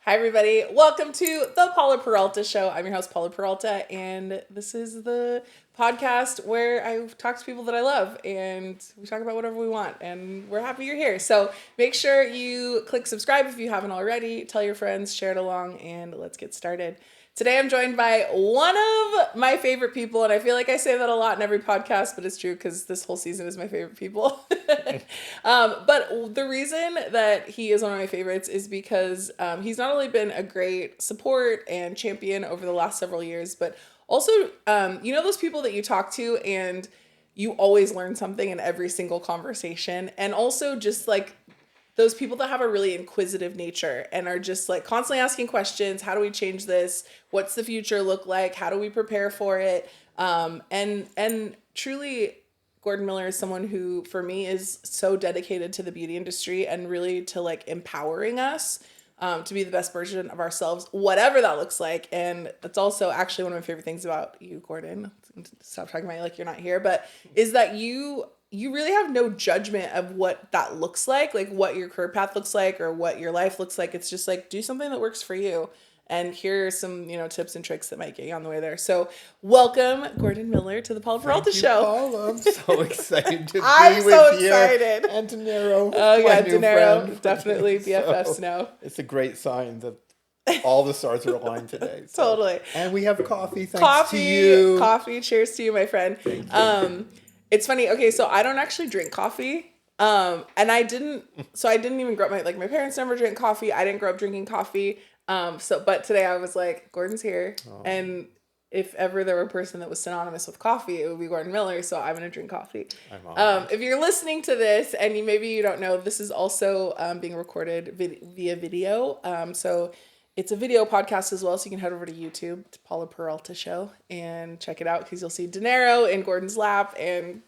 Hi, everybody. Welcome to the Paula Peralta Show. I'm your host, Paula Peralta, and this is the podcast where I talk to people that I love, and we talk about whatever we want, and we're happy you're here. So make sure you click subscribe if you haven't already, tell your friends, share it along, and let's get started. Today I'm joined by one of my favorite people, and I feel like I say that a lot in every podcast, but it's true because this whole season is my favorite people. But the reason that he is one of my favorites is because he's not only been a great support and champion over the last several years, but also, you know those people that you talk to and you always learn something in every single conversation, and also just like those people that have a really inquisitive nature and are just like constantly asking questions. How do we change this? What's the future look like? How do we prepare for it? And truly, Gordon Miller is someone who, for me, is so dedicated to the beauty industry and really to like empowering us to be the best version of ourselves, whatever that looks like. And that's also actually one of my favorite things about you, Gordon. Stop talking about you like you're not here, but is that you really have no judgment of what that looks like what your career path looks like or what your life looks like. It's just like, do something that works for you. And here are some, tips and tricks that might get you on the way there. So welcome, Gordon Miller, to the Paula Peralta Show. Paula. I'm so excited to be I'm with so you. excited. And De Niro. Oh, yeah, De Niro. Definitely BFFs now. It's a great sign that all the stars are aligned today. So. Totally. And we have coffee, thanks to you. Coffee. Cheers to you, my friend. Thank you. It's funny. Okay, so I don't actually drink coffee. And I didn't even grow up, my parents never drank coffee. I didn't grow up drinking coffee. But today I was like, Gordon's here. Oh. And if ever there were a person that was synonymous with coffee, it would be Gordon Miller. So I'm going to drink coffee. If you're listening to this and maybe you don't know, this is also being recorded via video. So it's a video podcast as well, so you can head over to YouTube, to Paula Peralta Show, and check it out because you'll see De Niro in Gordon's lap and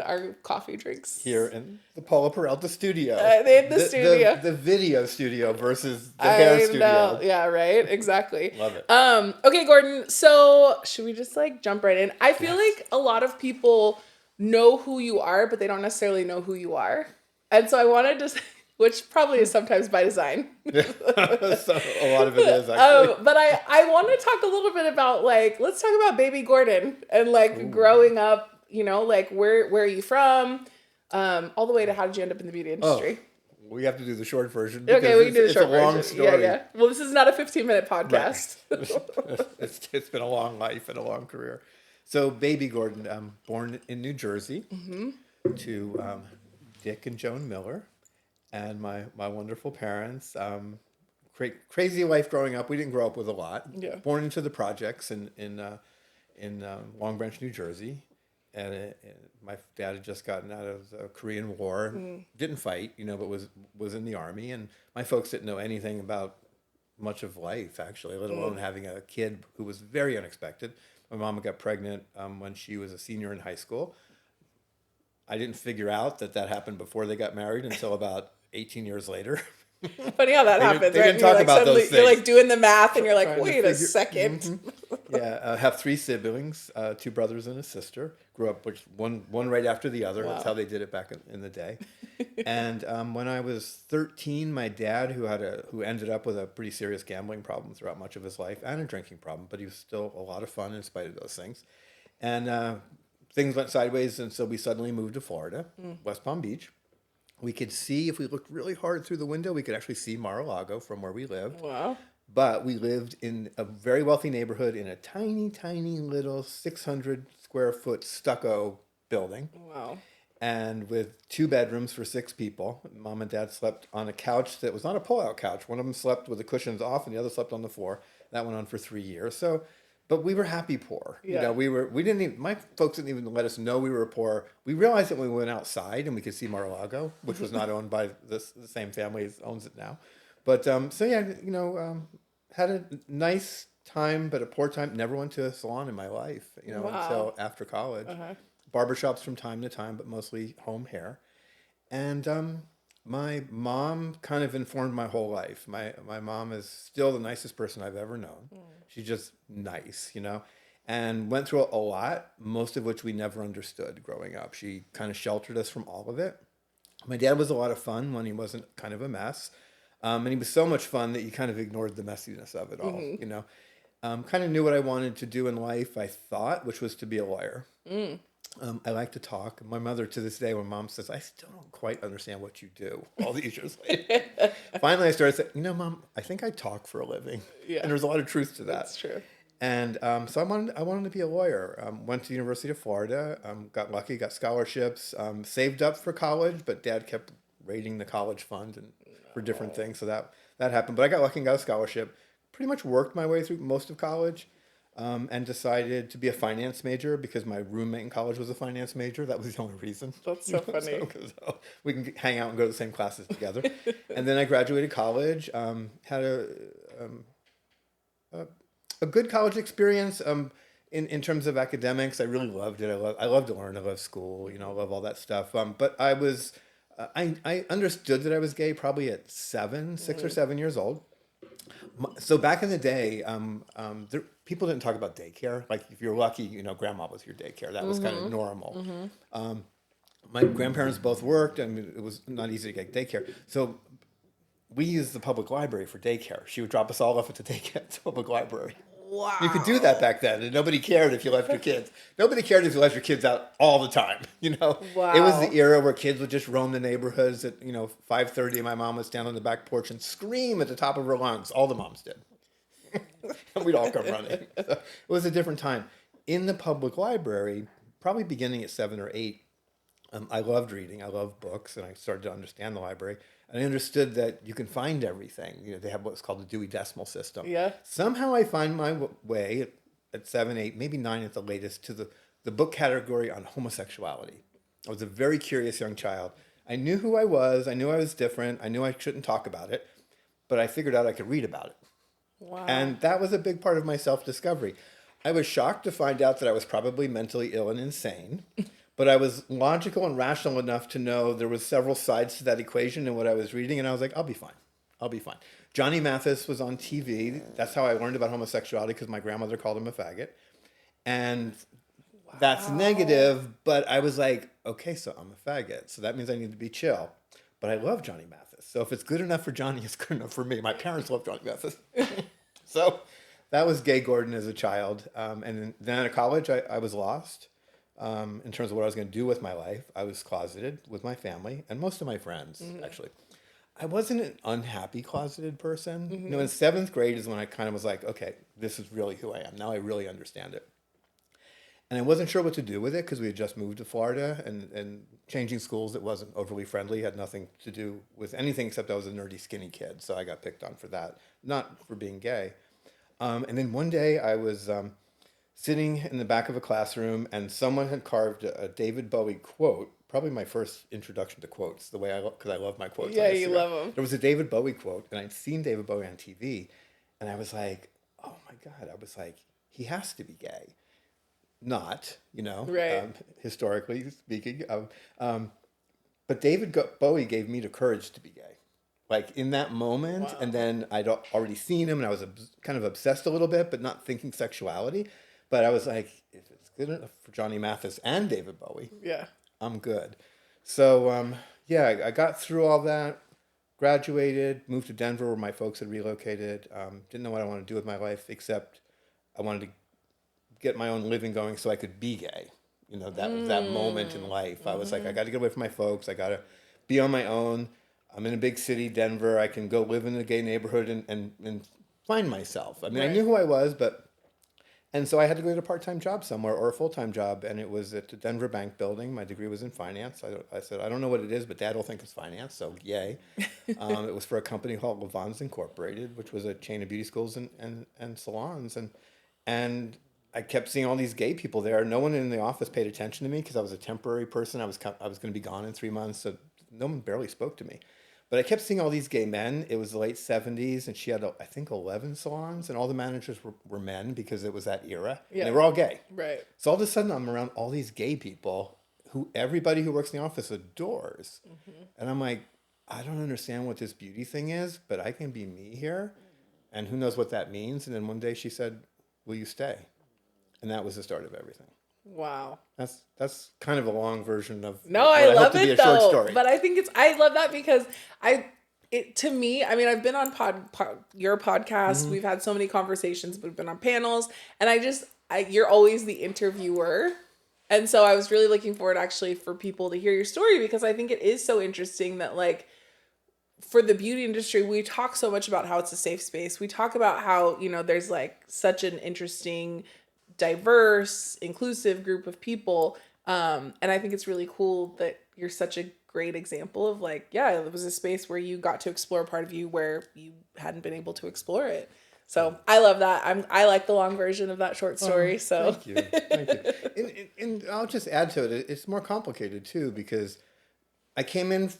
our coffee drinks. Here in the Paula Peralta studio. In the studio. The video studio versus the hair studio. Yeah, right? Exactly. Love it. Okay, Gordon, so should we just jump right in? I feel like a lot of people know who you are, but they don't necessarily know who you are. And so I wanted to... Which probably is sometimes by design. So a lot of it is, actually. But I want to talk a little bit about, let's talk about baby Gordon and, growing up, where are you from? All the way to how did you end up in the beauty industry? Oh, we have to do the short version. Okay, we can do the short version. It's a long story. Yeah. Well, this is not a 15-minute podcast. Right. It's been a long life and a long career. So, baby Gordon, born in New Jersey to Dick and Joan Miller. And my wonderful parents, crazy life growing up. We didn't grow up with a lot. Yeah. Born into the projects in Long Branch, New Jersey, and my dad had just gotten out of the Korean War. Didn't fight, but was in the army. And my folks didn't know anything about much of life, actually, let alone having a kid who was very unexpected. My mom got pregnant when she was a senior in high school. I didn't figure out that happened before they got married until about 18 years later. Funny how that happens, they right? Didn't talk about those things. You're doing the math and you're like, wait a second. Mm-hmm. Yeah, I have 3 siblings, 2 brothers and a sister. Grew up one right after the other. Wow. That's how they did it back in the day. And when I was 13, my dad, who ended up with a pretty serious gambling problem throughout much of his life and a drinking problem, but he was still a lot of fun in spite of those things. And things went sideways, and so we suddenly moved to Florida, West Palm Beach. We could see, if we looked really hard through the window, we could actually see Mar-a-Lago from where we lived. Wow. But we lived in a very wealthy neighborhood in a tiny, tiny little 600 square foot stucco building. Wow. And with 2 bedrooms for 6 people. Mom and Dad slept on a couch that was not a pull-out couch. One of them slept with the cushions off, and the other slept on the floor. That went on for 3 years. But we were happy poor. Yeah. My folks didn't even let us know we were poor. We realized that when we went outside and we could see Mar-a-Lago, which was not owned by the same family as owns it now. But, had a nice time, but a poor time. Never went to a salon in my life, until after college. Uh-huh. Barbershops from time to time, but mostly home hair. And my mom kind of informed my whole life. My mom is still the nicest person I've ever known. She's just nice, and went through a lot, most of which we never understood growing up. She kind of sheltered us from all of it. My dad was a lot of fun when he wasn't kind of a mess. And he was so much fun that you kind of ignored the messiness of it all, you know. Kind of knew what I wanted to do in life, I thought, which was to be a lawyer. I like to talk. My mother, to this day, when Mom says, I still don't quite understand what you do all these years later. Finally, I started saying, you know, Mom, I think I talk for a living. Yeah. And there's a lot of truth to that. That's true. And so I wanted to be a lawyer. Went to the University of Florida, got lucky, got scholarships, saved up for college, but Dad kept raiding the college fund and for different things. So that happened. But I got lucky and got a scholarship. Pretty much worked my way through most of college. And decided to be a finance major because my roommate in college was a finance major. That was the only reason. That's so funny. So we can hang out and go to the same classes together. And then I graduated college, had a good college experience in terms of academics. I really loved it. I love to learn. I love school. You know, I love all that stuff. But I was, I understood that I was gay probably at 6 or 7 years old. So back in the day, people didn't talk about daycare. Like if you're lucky, you know, grandma was your daycare. That was kind of normal. My grandparents both worked, and it was not easy to get daycare. So we used the public library for daycare. She would drop us all off at the public library. Wow. You could do that back then, and nobody cared if you left your kids. Nobody cared if you left your kids out all the time, you know? Wow. It was the era where kids would just roam the neighborhoods at, 5:30, and my mom would stand on the back porch and scream at the top of her lungs. All the moms did. And we'd all come running. So it was a different time. In the public library, probably beginning at 7 or 8, I loved reading. I loved books, and I started to understand the library. And I understood that you can find everything. You know, they have what's called the Dewey Decimal System. Yeah. Somehow I find my way at 7, 8, maybe 9 at the latest to the book category on homosexuality. I was a very curious young child. I knew who I was. I knew I was different. I knew I shouldn't talk about it. But I figured out I could read about it. Wow. And that was a big part of my self-discovery. I was shocked to find out that I was probably mentally ill and insane. But I was logical and rational enough to know there was several sides to that equation in what I was reading, and I was like, I'll be fine. I'll be fine. Johnny Mathis was on TV. That's how I learned about homosexuality, because my grandmother called him a faggot. And that's negative, but I was like, okay, so I'm a faggot, so that means I need to be chill. But I love Johnny Mathis. So if it's good enough for Johnny, it's good enough for me. My parents love Johnny Mathis. So that was Gay Gordon as a child. And then at college, I was lost. In terms of what I was going to do with my life. I was closeted with my family and most of my friends, actually. I wasn't an unhappy closeted person. You know, in 7th grade is when I kind of was like, okay, this is really who I am. Now I really understand it. And I wasn't sure what to do with it because we had just moved to Florida, and changing schools, it wasn't overly friendly, had nothing to do with anything except I was a nerdy, skinny kid. So I got picked on for that, not for being gay. And then one day I was sitting in the back of a classroom, and someone had carved a David Bowie quote, probably my first introduction to quotes, the way because I love my quotes. Yeah, you love them. There was a David Bowie quote, and I'd seen David Bowie on TV, and I was like, oh my God, I was like, he has to be gay. Not, right. Historically speaking. But David Bowie gave me the courage to be gay. Like in that moment, wow. And then I'd already seen him, and I was kind of obsessed a little bit, but not thinking sexuality. But I was like, if it's good enough for Johnny Mathis and David Bowie, yeah, I'm good. So, I got through all that, graduated, moved to Denver where my folks had relocated. Didn't know what I wanted to do with my life, except I wanted to get my own living going so I could be gay. That was that moment in life. I was like, I got to get away from my folks. I got to be on my own. I'm in a big city, Denver. I can go live in a gay neighborhood and find myself. I mean, right. I knew who I was, and so I had to go get a part-time job somewhere or a full-time job, and it was at the Denver Bank building. My degree was in finance. I said, I don't know what it is, but Dad will think it's finance, so yay. It was for a company called Levon's Incorporated, which was a chain of beauty schools and salons. And I kept seeing all these gay people there. No one in the office paid attention to me because I was a temporary person. I was going to be gone in 3 months, so no one barely spoke to me. But I kept seeing all these gay men. It was the late 70s, and she had, I think, 11 salons, and all the managers were men because it was that era. Yeah. And they were all gay. Right. So all of a sudden, I'm around all these gay people who everybody who works in the office adores. Mm-hmm. And I'm like, I don't understand what this beauty thing is, but I can be me here, and who knows what that means. And then one day she said, will you stay? And that was the start of everything. Wow. That's kind of a long version of I love it though. Short story. But I think I love that because to me, I mean, I've been on your podcast. We've had so many conversations. We've been on panels, and you're always the interviewer. And so I was really looking forward actually for people to hear your story, because I think it is so interesting that, like, for the beauty industry, we talk so much about how it's a safe space. We talk about how, there's like such an interesting, diverse, inclusive group of people. And I think it's really cool that you're such a great example of, like, yeah, it was a space where you got to explore a part of you where you hadn't been able to explore it. So I love that. I like the long version of that short story. So thank you. And I'll just add to it. It's more complicated too, because I came in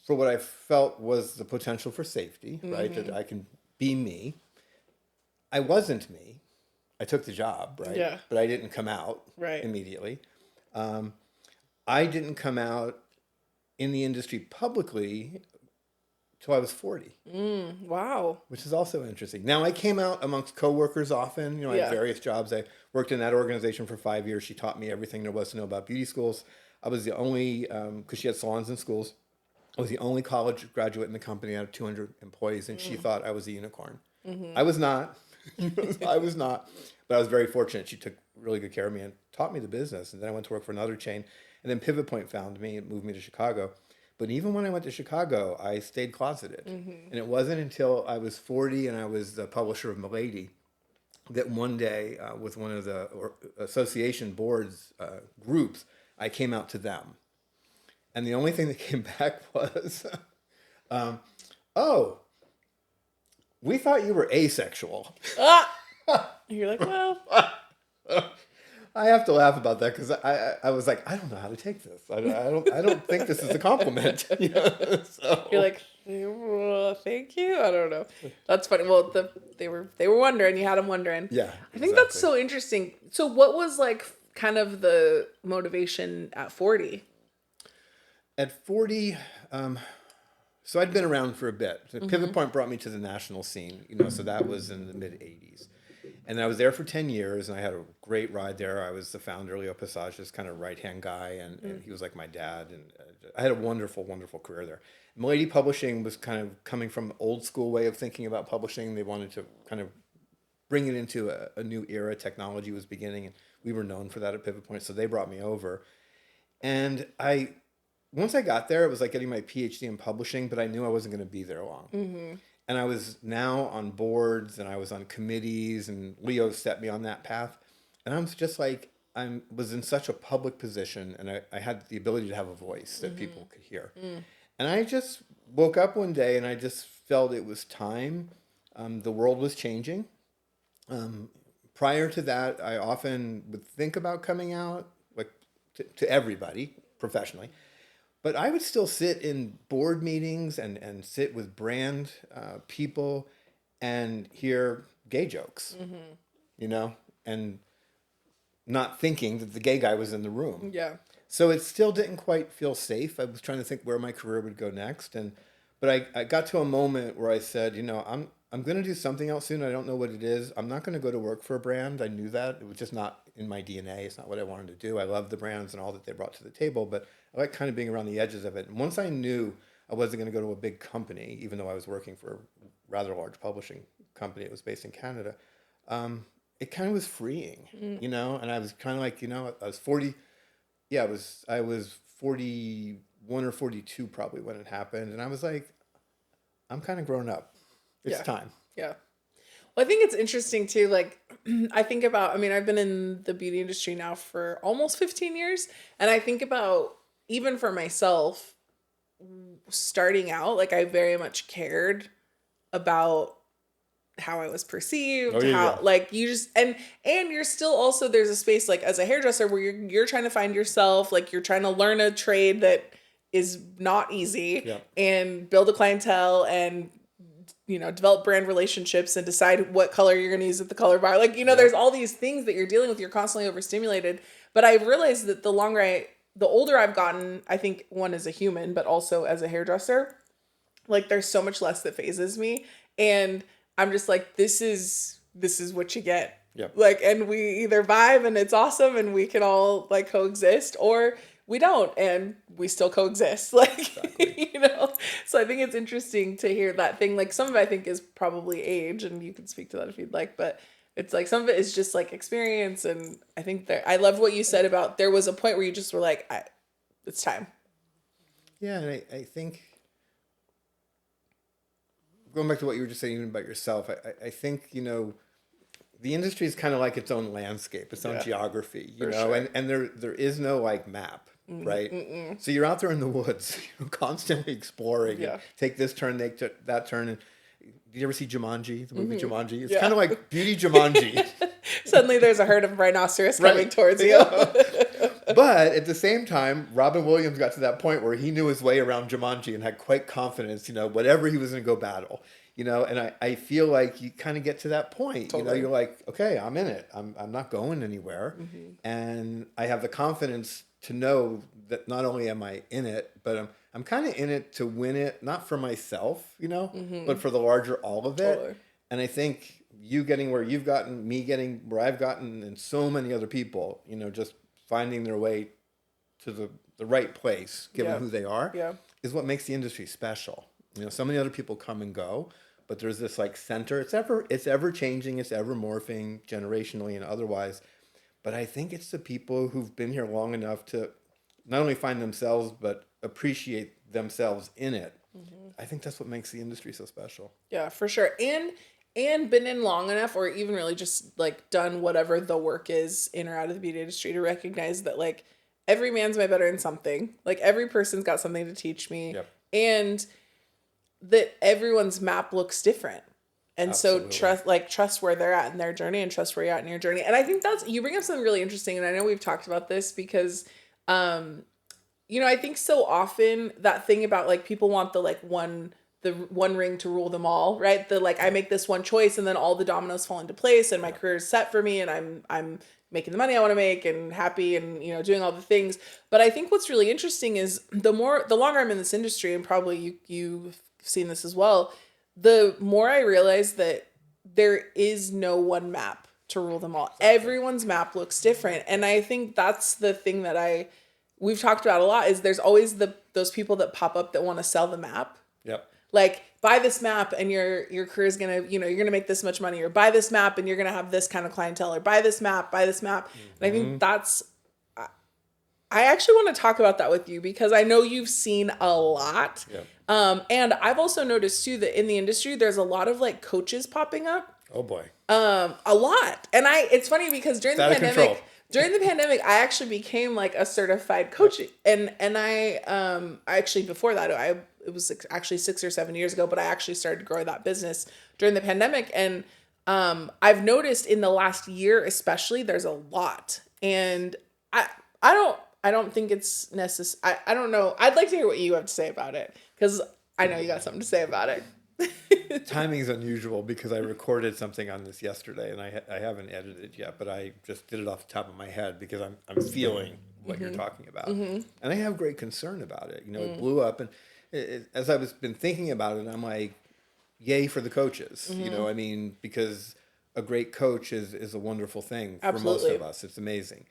for what I felt was the potential for safety, right? That I can be me. I wasn't me. I took the job, right? Yeah. But I didn't come out immediately. I didn't come out in the industry publicly till I was 40. Wow. Which is also interesting. Now, I came out amongst coworkers often. I had various jobs. I worked in that organization for 5 years. She taught me everything there was to know about beauty schools. I was the only, because she had salons and schools, I was the only college graduate in the company out of 200 employees, and she thought I was a unicorn. I was not. I was not. But I was very fortunate. She took really good care of me and taught me the business. And then I went to work for another chain. And then Pivot Point found me and moved me to Chicago. But even when I went to Chicago, I stayed closeted. And it wasn't until I was 40 and I was the publisher of Milady that one day, with one of the association boards groups, I came out to them. And the only thing that came back was, oh, we thought you were asexual. You're like, well. I have to laugh about that because I was like, I don't know how to take this. I don't think this is a compliment. So. You're like, thank you. I don't know. That's funny. Well, they were wondering. You had them wondering. Yeah. I think that's so interesting. So, what was like kind of the motivation at 40? At 40, so I'd been around for a bit. So Pivot Point brought me to the national scene, so that was in the mid 80s. And I was there for 10 years, and I had a great ride there. I was the founder, Leo Passage's kind of right-hand guy, and he was like my dad. And I had a wonderful, wonderful career there. Milady Publishing was kind of coming from an old school way of thinking about publishing. They wanted to kind of bring it into a new era. Technology was beginning, and we were known for that at Pivot Point, so they brought me over. And once I got there, it was like getting my PhD in publishing, but I knew I wasn't going to be there long. And I was now on boards and I was on committees, and Leo set me on that path. And I was just like, I was in such a public position, and I had the ability to have a voice that people could hear. And I just woke up one day and I just felt it was time. The world was changing. Prior to that, I often would think about coming out, like to everybody professionally. But I would still sit in board meetings and sit with brand people and hear gay jokes, and not thinking that the gay guy was in the room. Yeah. So it still didn't quite feel safe. I was trying to think where my career would go next. But I got to a moment where I said, I'm going to do something else soon. I don't know what it is. I'm not going to go to work for a brand. I knew that. It was just not in my DNA. It's not what I wanted to do. I love the brands and all that they brought to the table, but I like kind of being around the edges of it. And once I knew I wasn't going to go to a big company, even though I was working for a rather large publishing company, it was based in Canada, it kind of was freeing, And I was kind of like, I was 40. Yeah, I was 41 or 42 probably when it happened. And I was like, I'm kind of grown up. It's time. Yeah. Well, I think it's interesting too. Like, I've been in the beauty industry now for almost 15 years. And I think about, even for myself, starting out, like, I very much cared about how I was perceived, like, you just, and you're still also, there's a space, like, as a hairdresser where you're trying to find yourself, like, you're trying to learn a trade that is not easy and build a clientele and, develop brand relationships and decide what color you're going to use at the color bar. Like, there's all these things that you're dealing with. You're constantly overstimulated. But I've realized that the older I've gotten, I think, one, as a human, but also as a hairdresser, like, there's so much less that phases me. And I'm just like, this is what you get. Yep. Like, and we either vibe and it's awesome and we can all, like, coexist, or we don't, and we still coexist. Like, Exactly. so I think it's interesting to hear that thing. Like, some of it I think is probably age, and you can speak to that if you'd like, but it's like some of it is just like experience. And I think I love what you said about there was a point where you just were like, it's time. Yeah, and I think going back to what you were just saying even about yourself, I think, the industry is kind of like its own landscape, its own geography, sure. and there is no like map, right? So you're out there in the woods, constantly exploring, and take this turn, that turn. And did you ever see Jumanji, the movie Jumanji? It's kind of like Beauty Jumanji. Suddenly there's a herd of rhinoceros coming towards you. But at the same time, Robin Williams got to that point where he knew his way around Jumanji and had quite confidence, whatever he was going to go battle. And I feel like you kind of get to that point. Totally. You're like, okay, I'm in it. I'm not going anywhere. And I have the confidence to know that not only am I in it, but I'm kind of in it to win it, not for myself, but for the larger all of it. Totally. And I think you getting where you've gotten, me getting where I've gotten, and so many other people, just finding their way to the right place, given who they are, is what makes the industry special. So many other people come and go, but there's this like center. It's ever changing. It's ever morphing generationally and otherwise. But I think it's the people who've been here long enough to not only find themselves, but appreciate themselves in it. I think that's what makes the industry so special. Yeah, for sure. And been in long enough, or even really just like done whatever the work is in or out of the beauty industry, to recognize that like every man's my better in something. Like every person's got something to teach me. And that everyone's map looks different. And Absolutely. so trust where they're at in their journey, and trust where you're at in your journey. And I think you bring up something really interesting. And I know we've talked about this because, I think so often that thing about like people want the one ring to rule them all, right? The like, I make this one choice and then all the dominoes fall into place and my career is set for me and I'm making the money I want to make and happy and, doing all the things. But I think what's really interesting is the longer I'm in this industry, and probably you've seen this as well, the more I realize that there is no one map to rule them all. Exactly. Everyone's map looks different. And I think that's the thing that we've talked about a lot, is there's always those people that pop up that want to sell the map. Yep. Like, buy this map and your career is going to, you're going to make this much money, or buy this map and you're going to have this kind of clientele, or buy this map. And I think I actually want to talk about that with you, because I know you've seen a lot. Yep. And I've also noticed too that in the industry, there's a lot of like coaches popping up. Oh boy. A lot. And it's funny because during the pandemic, I actually became like a certified coach. Yep. And I actually, before that, it was actually 6 or 7 years ago, but I actually started to grow that business during the pandemic. And I've noticed in the last year, especially, there's a lot. And I don't think it's necessary. I don't know. I'd like to hear what you have to say about it, because I know you got something to say about it. Timing is unusual because I recorded something on this yesterday and I haven't edited it yet, but I just did it off the top of my head because I'm feeling what you're talking about. And I have great concern about it. It blew up, and as I've been thinking about it, I'm like, yay for the coaches, because a great coach is a wonderful thing for most of us. It's amazing.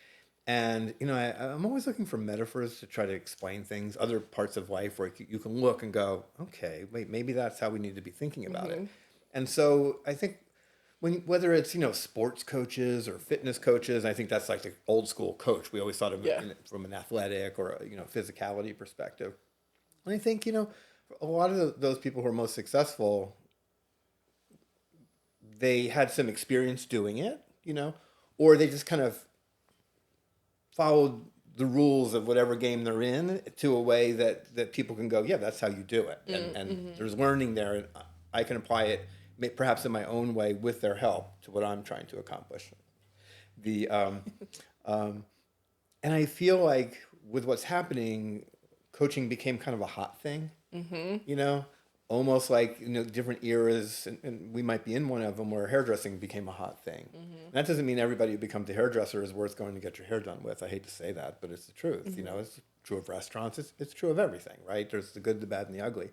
And, I'm always looking for metaphors to try to explain things, other parts of life where you can look and go, okay, wait, maybe that's how we need to be thinking about it. And so I think whether it's, sports coaches or fitness coaches, I think that's like the old school coach. We always thought of it from an athletic or, physicality perspective. And I think, a lot of those people who are most successful, they had some experience doing it, or they just kind of followed the rules of whatever game they're in to a way that people can go, yeah, that's how you do it. And there's learning there, and I can apply it perhaps in my own way with their help to what I'm trying to accomplish. And I feel like with what's happening, coaching became kind of a hot thing, almost like, different eras, and we might be in one of them where hairdressing became a hot thing. And that doesn't mean everybody who becomes a hairdresser is worth going to get your hair done with. I hate to say that, but it's the truth. It's true of restaurants. It's true of everything, right? There's the good, the bad, and the ugly.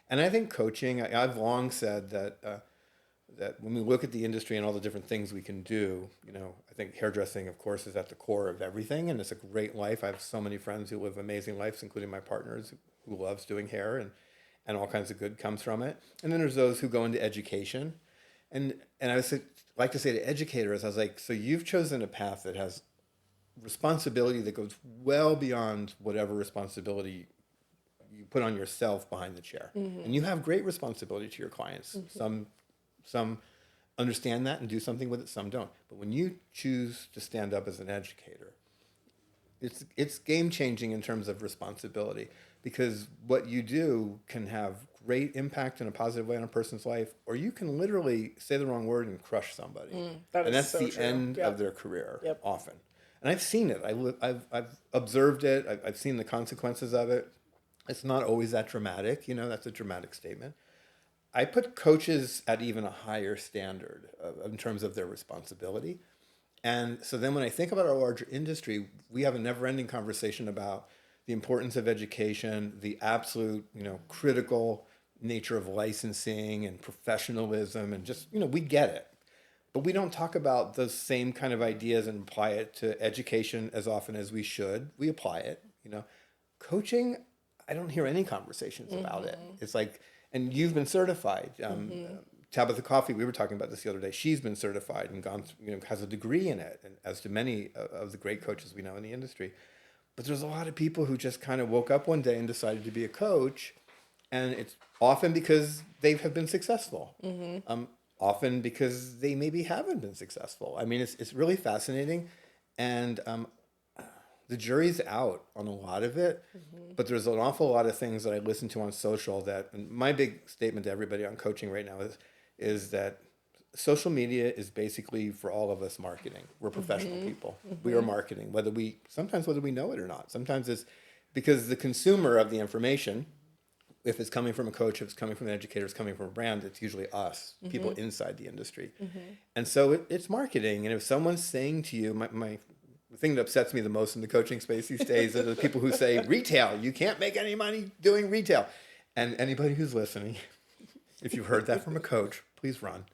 And I think coaching, I've long said that that when we look at the industry and all the different things we can do, I think hairdressing, of course, is at the core of everything, and it's a great life. I have so many friends who live amazing lives, including my partners who loves doing hair, and all kinds of good comes from it. And then there's those who go into education, and I would like to say to educators, I was like, so you've chosen a path that has responsibility that goes well beyond whatever responsibility you put on yourself behind the chair, and you have great responsibility to your clients. Some understand that and do something with it, some don't. But when you choose to stand up as an educator, it's game changing in terms of responsibility, because what you do can have great impact in a positive way on a person's life, or you can literally say the wrong word and crush somebody. And that's so the true. End of their career often. And I've seen it. I've observed it. I've seen the consequences of it. It's not always that dramatic. That's a dramatic statement. I put coaches at even a higher standard in terms of their responsibility. And so then when I think about our larger industry, we have a never-ending conversation about the importance of education, the absolute, critical nature of licensing and professionalism, and just, we get it. But we don't talk about those same kind of ideas and apply it to education as often as we should. We apply it, Coaching, I don't hear any conversations about it. It's like, and you've been certified. Tabitha Coffey, we were talking about this the other day. She's been certified and gone, has a degree in it, and as do many of the great coaches we know in the industry. But there's a lot of people who just kind of woke up one day and decided to be a coach, and it's often because they have been successful. Often because they maybe haven't been successful. I mean, it's really fascinating, and the jury's out on a lot of it, but there's an awful lot of things that I listen to on social that, and my big statement to everybody on coaching right now is that social media is basically, for all of us, marketing. We're professional people. We are marketing, whether we know it or not. Sometimes it's because the consumer of the information, if it's coming from a coach, if it's coming from an educator, it's coming from a brand, it's usually us, people inside the industry. And so it's marketing. And if someone's saying to you, the thing that upsets me the most in the coaching space these days are the people who say, retail, you can't make any money doing retail. And anybody who's listening, if you've heard that from a coach, please run.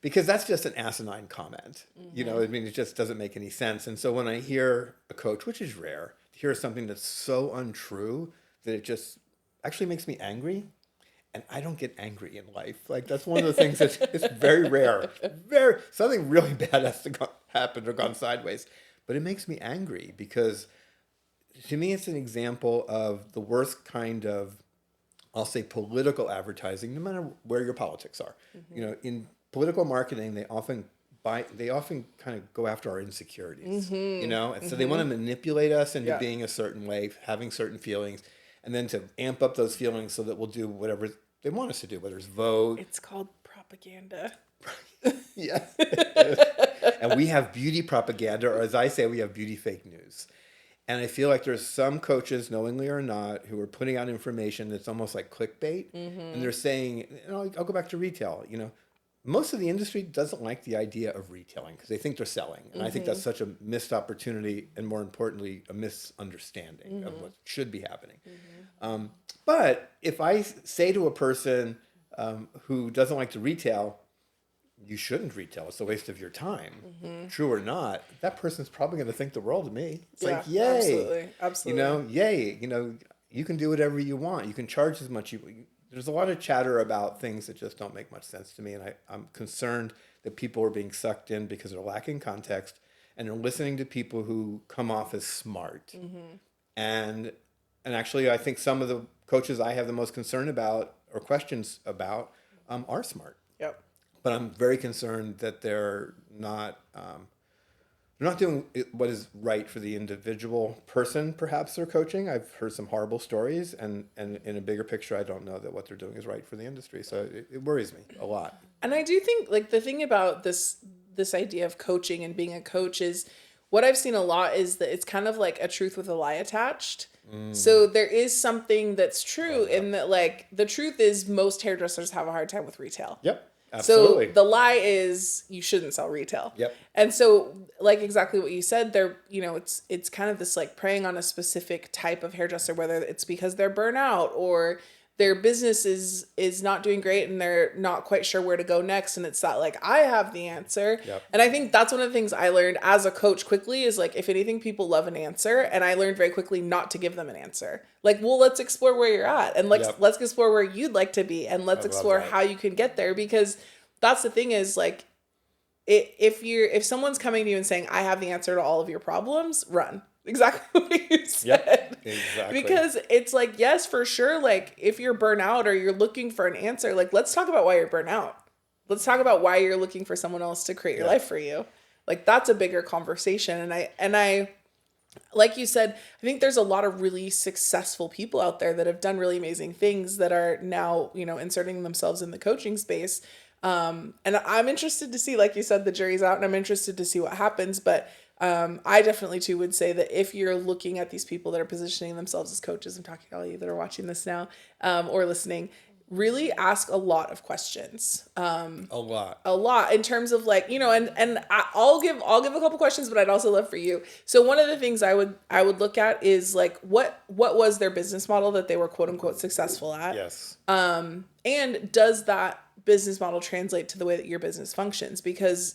Because that's just an asinine comment. It just doesn't make any sense. And so when I hear a coach, which is rare, to hear something that's so untrue that it just actually makes me angry. And I don't get angry in life. Like, that's one of the things that's it's very rare. Something really bad has to happen or gone sideways. But it makes me angry because, to me, it's an example of the worst kind of, I'll say, political advertising, no matter where your politics are. In political marketing, they often kind of go after our insecurities, and so they want to manipulate us into being a certain way, having certain feelings, and then to amp up those feelings so that we'll do whatever they want us to do, whether it's vote. It's called propaganda. Yes. And we have beauty propaganda, or as I say, we have beauty fake news. And I feel like there's some coaches, knowingly or not, who are putting out information that's almost like clickbait. And they're saying, I'll go back to retail. Most of the industry doesn't like the idea of retailing because they think they're selling. And I think that's such a missed opportunity, and more importantly, a misunderstanding of what should be happening. But if I say to a person who doesn't like to retail, you shouldn't retail, it's a waste of your time, true or not, that person's probably going to think the world of me. It's like, yay. Absolutely. Yay. You can do whatever you want. You can charge as much. There's a lot of chatter about things that just don't make much sense to me, and I'm concerned that people are being sucked in because they're lacking context, and they're listening to people who come off as smart. And actually, I think some of the coaches I have the most concern about or questions about are smart. Yep. But I'm very concerned that they're not doing what is right for the individual person. Perhaps they're coaching. I've heard some horrible stories, and in a bigger picture, I don't know that what they're doing is right for the industry. So it worries me a lot. And I do think, like, the thing about this idea of coaching and being a coach is, what I've seen a lot is that it's kind of like a truth with a lie attached. So there is something that's true in that, like, the truth is most hairdressers have a hard time with retail. Yep. Absolutely. So the lie is you shouldn't sell retail. Yep. And so, like, exactly what you said, it's kind of this, like, preying on a specific type of hairdresser, whether it's because they're burnt out or their business is not doing great and they're not quite sure where to go next. And it's that like, I have the answer. Yep. And I think that's one of the things I learned as a coach quickly is like, if anything, people love an answer. And I learned very quickly not to give them an answer. Like, well, let's explore where you're at and let's explore where you'd like to be. And let's explore how you can get there, because that's the thing is like, if someone's coming to you and saying, I have the answer to all of your problems, run. Exactly what you said. Yep, exactly. Because it's like, yes, for sure. Like if you're burnt out or you're looking for an answer, like let's talk about why you're burnt out. Let's talk about why you're looking for someone else to create your life for you. Like that's a bigger conversation. And I, like you said, I think there's a lot of really successful people out there that have done really amazing things that are now, inserting themselves in the coaching space. And I'm interested to see, like you said, the jury's out and I'm interested to see what happens. But I definitely too would say that if you're looking at these people that are positioning themselves as coaches, I'm talking to all you that are watching this now, or listening, really ask a lot of questions. A lot in terms of like, and I'll give a couple questions, but I'd also love for you. So one of the things I would look at is like, what was their business model that they were quote unquote successful at? Yes. And does that business model translate to the way that your business functions? Because,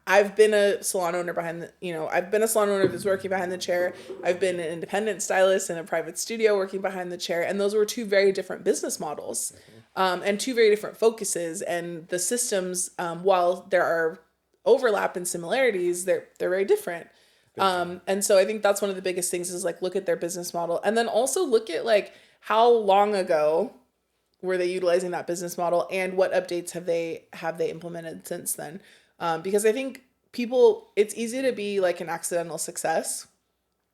I've been a salon owner I've been a salon owner that's working behind the chair. I've been an independent stylist in a private studio working behind the chair. And those were two very different business models, and two very different focuses. And the systems, while there are overlap and similarities, they're very different. And so I think that's one of the biggest things is like, look at their business model and then also look at like how long ago were they utilizing that business model and what updates have they implemented since then? Because I think it's easy to be like an accidental success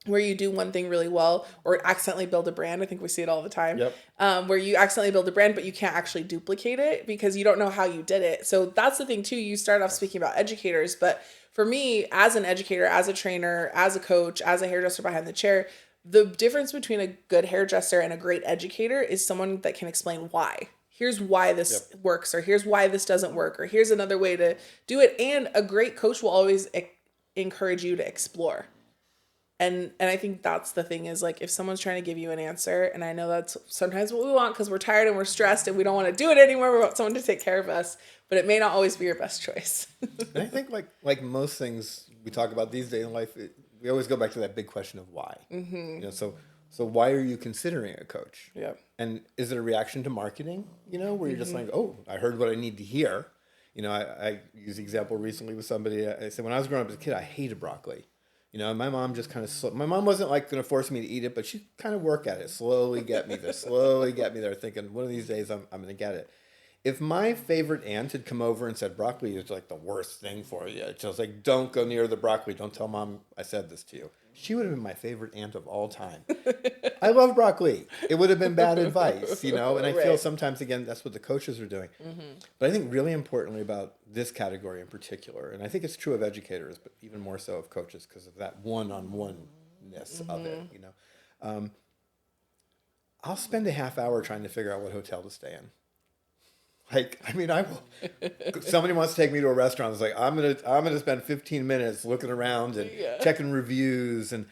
where you do one thing really well or accidentally build a brand. I think we see it all the time. Yep. Where you accidentally build a brand, but you can't actually duplicate it because you don't know how you did it. So that's the thing too. You start off speaking about educators, but for me as an educator, as a trainer, as a coach, as a hairdresser behind the chair, the difference between a good hairdresser and a great educator is someone that can explain why. Here's why this works, or here's why this doesn't work, or here's another way to do it. And a great coach will always encourage you to explore. And I think that's the thing is like, if someone's trying to give you an answer, and I know that's sometimes what we want because we're tired and we're stressed and we don't want to do it anymore. We want someone to take care of us, but it may not always be your best choice. And I think like most things we talk about these days in life, we always go back to that big question of why. Mm-hmm. So why are you considering a coach? Yeah. And is it a reaction to marketing, where you're just like, oh, I heard what I need to hear. I used the example recently with somebody. I said, when I was growing up as a kid, I hated broccoli. My mom just kind of, my mom wasn't like going to force me to eat it, but she'd kind of work at it, slowly get me there, thinking one of these days I'm going to get it. If my favorite aunt had come over and said broccoli is like the worst thing for you, I was like, don't go near the broccoli. Don't tell mom I said this to you. She would have been my favorite aunt of all time. I love broccoli. It would have been bad advice, and I feel sometimes, again, that's what the coaches are doing. Mm-hmm. But I think really importantly about this category in particular, and I think it's true of educators, but even more so of coaches because of that one-on-one-ness of it, I'll spend a half hour trying to figure out what hotel to stay in. I will. Somebody wants to take me to a restaurant. It's like I'm gonna spend 15 minutes looking around and checking reviews and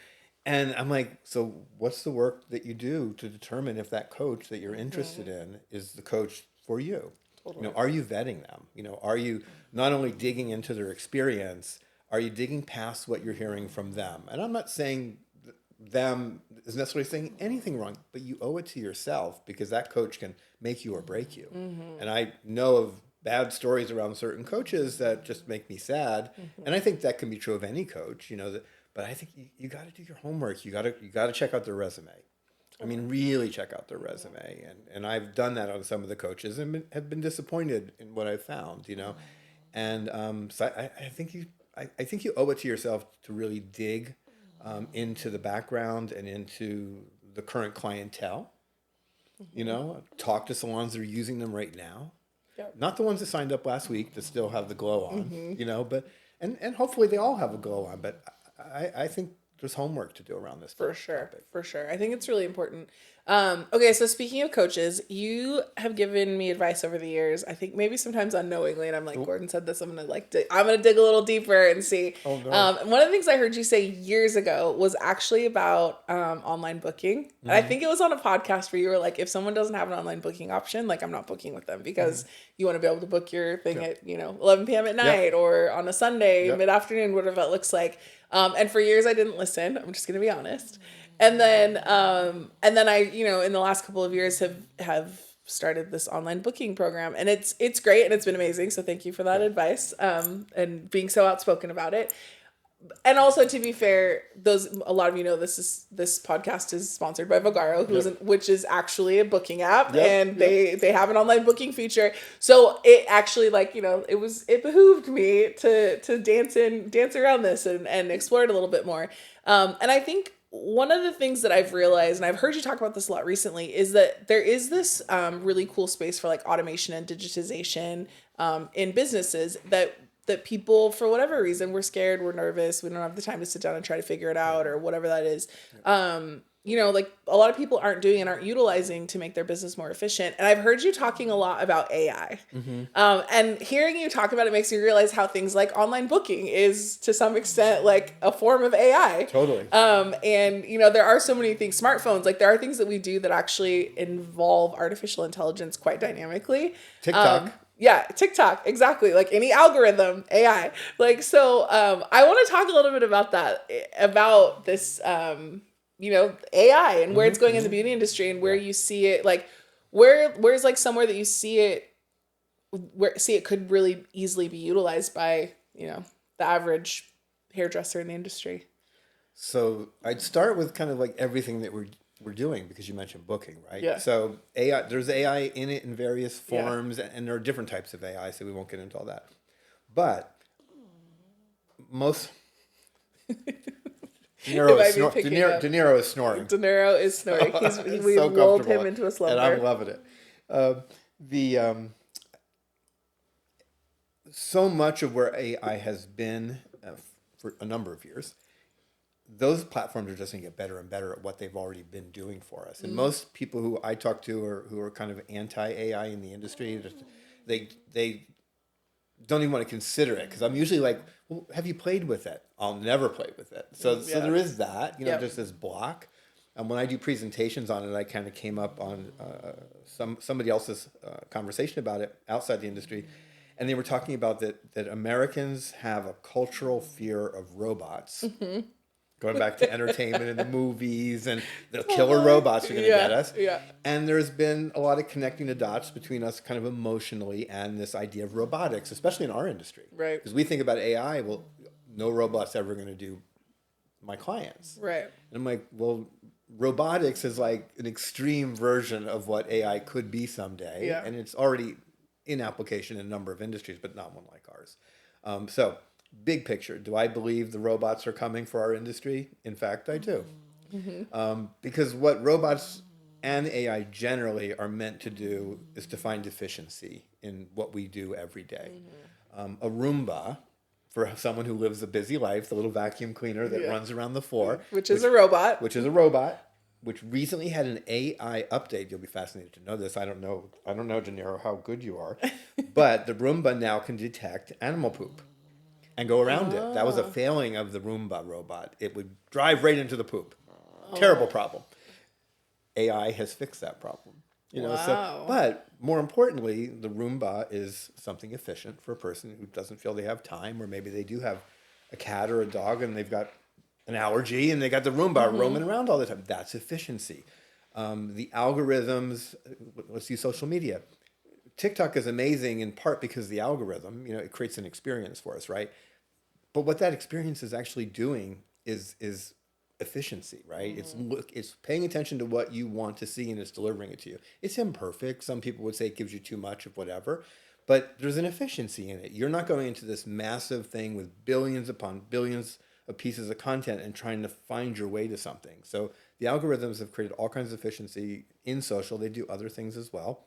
I'm like, so what's the work that you do to determine if that coach that you're interested in is the coach for you? Totally. Are you vetting them? Are you not only digging into their experience, are you digging past what you're hearing from them? And I'm not saying them is necessarily saying anything wrong, but you owe it to yourself because that coach can make you or break you. Mm-hmm. And I know of bad stories around certain coaches that just make me sad. Mm-hmm. And I think that can be true of any coach, but I think you got to do your homework. You got to check out their resume. I mean, really check out their resume. And I've done that on some of the coaches and have been disappointed in what I've found, And so I think you owe it to yourself to really dig into the background and into the current clientele, talk to salons that are using them right now, not the ones that signed up last week that still have the glow on, but, and hopefully they all have a glow on, but I think there's homework to do around this. For sure. I think it's really important. Okay, so speaking of coaches, you have given me advice over the years. I think maybe sometimes unknowingly, and I'm like, Gordon said this. I'm gonna dig a little deeper and see. Oh, no. And one of the things I heard you say years ago was actually about online booking. And I think it was on a podcast where you were like, if someone doesn't have an online booking option, like I'm not booking with them because you want to be able to book your thing at 11 p.m. at night or on a Sunday mid afternoon, whatever that looks like. And for years I didn't listen. I'm just gonna be honest. And then I, in the last couple of years have started this online booking program, and it's great and it's been amazing. So thank you for that advice, and being so outspoken about it. And also, to be fair, a lot of this podcast is sponsored by Vogaro, which is actually a booking app, and they have an online booking feature. So it actually it behooved me to dance around this and explore it a little bit more. And I think one of the things that I've realized, and I've heard you talk about this a lot recently, is that there is this really cool space for like automation and digitization in businesses that people, for whatever reason, we're scared, we're nervous, we don't have the time to sit down and try to figure it out or whatever that is. Like a lot of people aren't doing and aren't utilizing to make their business more efficient. And I've heard you talking a lot about AI. And hearing you talk about it makes me realize how things like online booking is to some extent like a form of AI. Totally. And there are so many things, smartphones, like there are things that we do that actually involve artificial intelligence quite dynamically. TikTok. Yeah, TikTok, exactly. Like any algorithm, AI. Like, so I want to talk a little bit about that, about this, AI and where it's going in the beauty industry and where you see it, like where's like somewhere that you see it, it could really easily be utilized by, the average hairdresser in the industry. So I'd start with kind of like everything that we're doing, because you mentioned booking, right? Yeah. So AI, there's AI in it in various forms, and there are different types of AI, so we won't get into all that. But most De Niro is snoring. De Niro is snoring. We've so lulled him into a slumber. And I'm loving it. So much of where AI has been for a number of years, those platforms are just going to get better and better at what they've already been doing for us. And most people who I talk to who are kind of anti-AI in the industry, they don't even want to consider it, because I'm usually like, well, have you played with it? I'll never play with it. So there is that, just this block. And when I do presentations on it, I kind of came up on somebody else's conversation about it outside the industry. And they were talking about that Americans have a cultural fear of robots. Going back to entertainment and the movies, and the killer robots are going to get us. Yeah. And there's been a lot of connecting the dots between us kind of emotionally and this idea of robotics, especially in our industry. Right. Because we think about AI, well, no robot's ever going to do my clients. Right. And I'm like, well, robotics is like an extreme version of what AI could be someday. Yeah. And it's already in application in a number of industries, but not one like ours. So big picture, do I believe the robots are coming for our industry? In fact, I do. Because what robots and AI generally are meant to do is to find efficiency in what we do every day. A Roomba, for someone who lives a busy life, the little vacuum cleaner that runs around the floor. Which is a robot. Which recently had an AI update. You'll be fascinated to know this. I don't know, De Niro, how good you are. But the Roomba now can detect animal poop and go around it. That was a failing of the Roomba robot. It would drive right into the poop. Terrible problem. AI has fixed that problem. But more importantly, the Roomba is something efficient for a person who doesn't feel they have time, or maybe they do have a cat or a dog and they've got an allergy and they got the Roomba roaming around all the time. That's efficiency. The algorithms, let's use social media. TikTok is amazing in part because the algorithm, it creates an experience for us, right? But what that experience is actually doing is efficiency, right? It's paying attention to what you want to see and it's delivering it to you. It's imperfect. Some people would say it gives you too much of whatever, but there's an efficiency in it. You're not going into this massive thing with billions upon billions of pieces of content and trying to find your way to something. So the algorithms have created all kinds of efficiency in social. They do other things as well.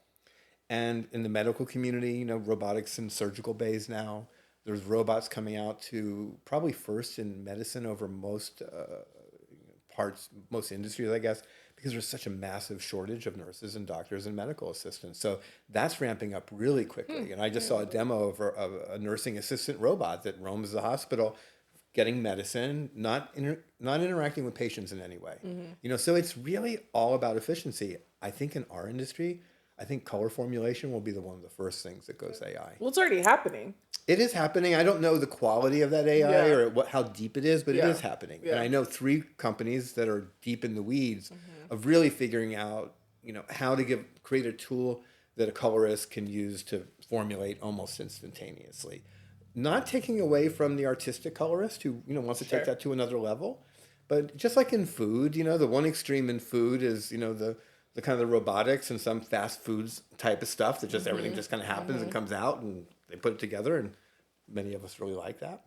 And in the medical community, robotics in surgical bays now. There's robots coming out to probably first in medicine over most parts, most industries, I guess, because there's such a massive shortage of nurses and doctors and medical assistants. So that's ramping up really quickly. And I just saw a demo of a nursing assistant robot that roams the hospital, getting medicine, not interacting with patients in any way. So it's really all about efficiency. I think in our industry, I think color formulation will be one of the first things that goes AI. Well, it's already happening. It is happening. I don't know the quality of that AI or how deep it is, but it is happening. And I know 3 companies that are deep in the weeds of really figuring out, how to create a tool that a colorist can use to formulate almost instantaneously. Not taking away from the artistic colorist who, wants to take that to another level, but just like in food, the one extreme in food is, the kind of the robotics and some fast foods type of stuff that just everything just kind of happens and comes out and they put it together, and many of us really like that.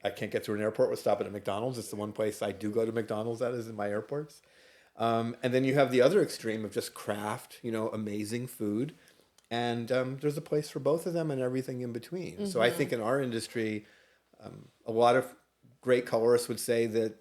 I can't get through an airport without stopping at McDonald's. It's the one place I do go to McDonald's at is in my airports. And then you have the other extreme of just craft, amazing food. And there's a place for both of them and everything in between. So I think in our industry, a lot of great colorists would say that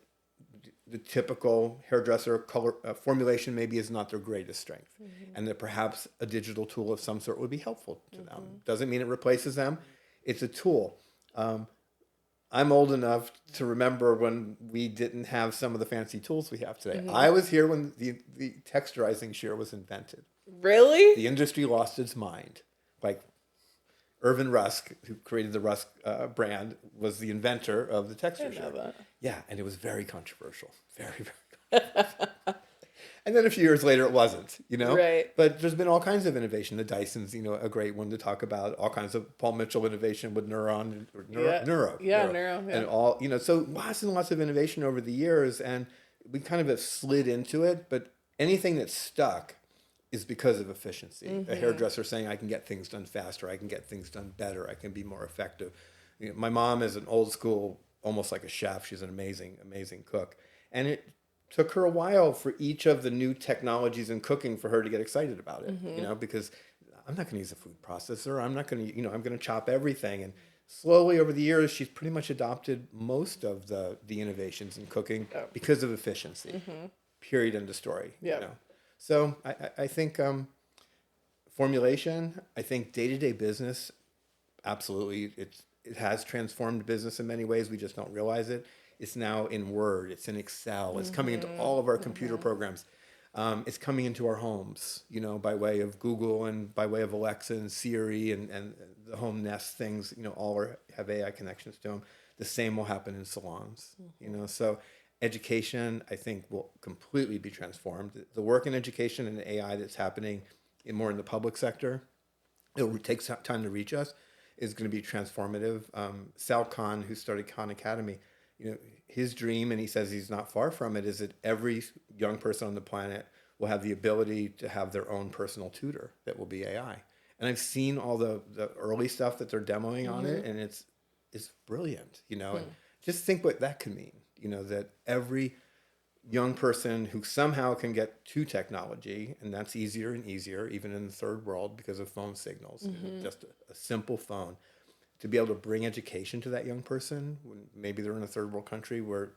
the typical hairdresser color formulation maybe is not their greatest strength, and that perhaps a digital tool of some sort would be helpful to them. Doesn't mean it replaces them. It's a tool. I'm old enough to remember when we didn't have some of the fancy tools we have today. I was here when the texturizing shear was invented. Really? The industry lost its mind. Like Irvin Rusk, who created the Rusk brand, was the inventor of the texture shear. Yeah, and it was very controversial. Very, very controversial. And then a few years later, it wasn't, Right. But there's been all kinds of innovation. The Dyson's, a great one to talk about. All kinds of Paul Mitchell innovation with Neuro. Yeah, Neuro. And all, so lots and lots of innovation over the years. And we kind of have slid into it. But anything that's stuck is because of efficiency. A hairdresser saying, I can get things done faster. I can get things done better. I can be more effective. My mom is an old school, almost like a chef. She's an amazing, amazing cook. And it took her a while for each of the new technologies in cooking for her to get excited about it, because I'm not going to use a food processor. I'm not going to, I'm going to chop everything. And slowly over the years, she's pretty much adopted most of the innovations in cooking because of efficiency, period, end of story. So I think formulation, I think day-to-day business, absolutely, it has transformed business in many ways. We just don't realize it. It's now in Word. It's in Excel. It's coming into all of our computer programs. It's coming into our homes, by way of Google and by way of Alexa and Siri and the home Nest things, all have AI connections to them. The same will happen in salons, So education, I think, will completely be transformed. The work in education and AI that's happening more in the public sector, it will take time to reach us, is going to be transformative. Sal Khan, who started Khan Academy, his dream, and he says he's not far from it, is that every young person on the planet will have the ability to have their own personal tutor that will be AI. And I've seen all the early stuff that they're demoing on it, and it's brilliant, and just think what that could mean, that every young person who somehow can get to technology, and that's easier and easier, even in the third world because of phone signals, just a simple phone, to be able to bring education to that young person when maybe they're in a third world country where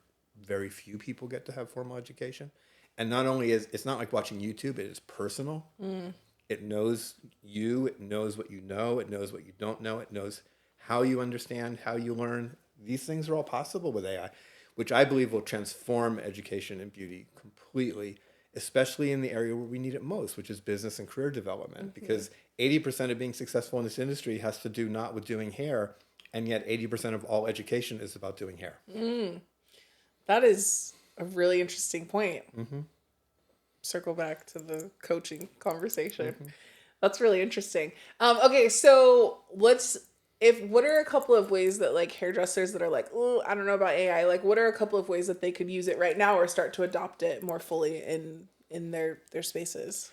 very few people get to have formal education. And not only it's not like watching YouTube, it is personal. It knows you, it knows what you know, it knows what you don't know, it knows how you understand, how you learn. These things are all possible with AI, which I believe will transform education and beauty completely, especially in the area where we need it most, which is business and career development, because 80% of being successful in this industry has to do not with doing hair, and yet 80% of all education is about doing hair. That is a really interesting point. Circle back to the coaching conversation. That's really interesting. Okay, so what are a couple of ways that like hairdressers that are like, oh, I don't know about AI, like what are a couple of ways that they could use it right now or start to adopt it more fully in their spaces?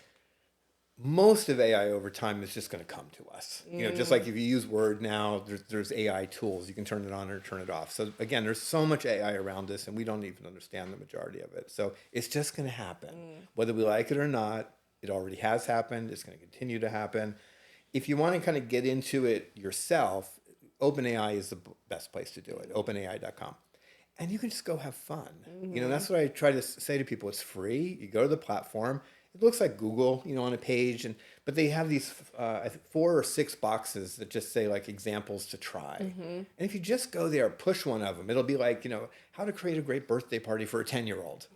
Most of AI over time is just going to come to us. Just like if you use Word now, there's AI tools. You can turn it on or turn it off. So again, there's so much AI around us and we don't even understand the majority of it. So it's just going to happen. Whether we like it or not, it already has happened. It's going to continue to happen. If you want to kind of get into it yourself, OpenAI is the best place to do it, openai.com. and you can just go have fun. You know, that's what I try to say to people. It's free. You go to the platform. It looks like Google, you know, on a page, but they have these I think 4 or 6 boxes that just say like examples to try. And if you just go there, push one of them, it'll be like, you know, how to create a great birthday party for a 10-year-old.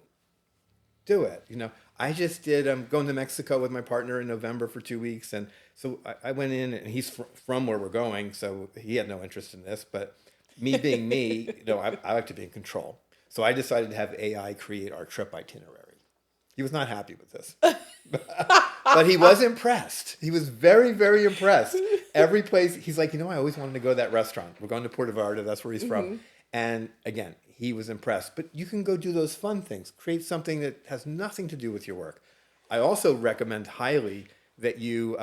Do it. You know, I just did. I'm going to Mexico with my partner in November for 2 weeks, and so I went in, and he's from where we're going, so he had no interest in this. But me being me, you know, I like to be in control. So I decided to have AI create our trip itinerary. He was not happy with this, but he was impressed. He was very, very impressed. Every place, he's like, you know, I always wanted to go to that restaurant. We're going to Puerto Vallarta. That's where he's from. And again, he was impressed. But you can go do those fun things. Create something that has nothing to do with your work. I also recommend highly that you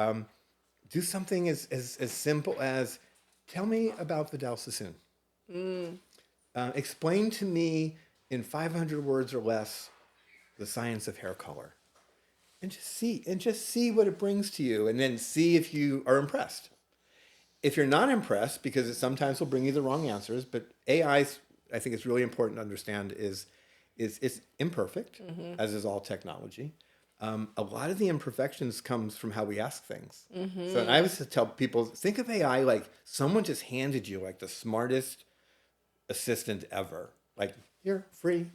do something as simple as, tell me about Vidal Sassoon. Explain to me in 500 words or less the science of hair color. And just see what it brings to you, and then see if you are impressed. If you're not impressed, because it sometimes will bring you the wrong answers, but AI, I think it's really important to understand is it's imperfect, as is all technology. A lot of the imperfections comes from how we ask things. So I always tell people, think of AI like someone just handed you like the smartest assistant ever. Like, here, free,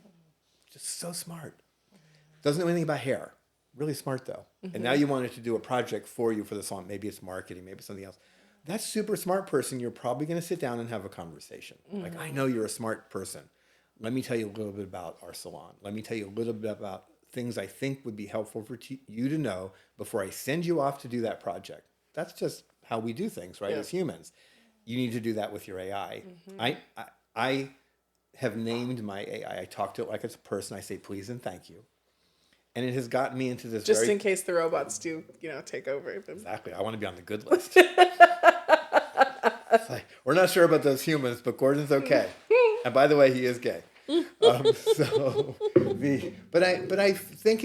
just so smart. Doesn't know anything about hair. Really smart though. And now you want it to do a project for you for the salon. Maybe it's marketing, maybe it's something else. That super smart person, you're probably going to sit down and have a conversation. Like, I know you're a smart person. Let me tell you a little bit about our salon. Let me tell you a little bit about things I think would be helpful for you to know before I send you off to do that project. That's just how we do things, right? As humans. You need to do that with your AI. I have named my AI. I talk to it like it's a person. I say please and thank you. And it has gotten me into this just in case the robots do, you know, take over. Exactly. I want to be on the good list. It's like, we're not sure about those humans, but Gordon's okay. And by the way, he is gay. But I think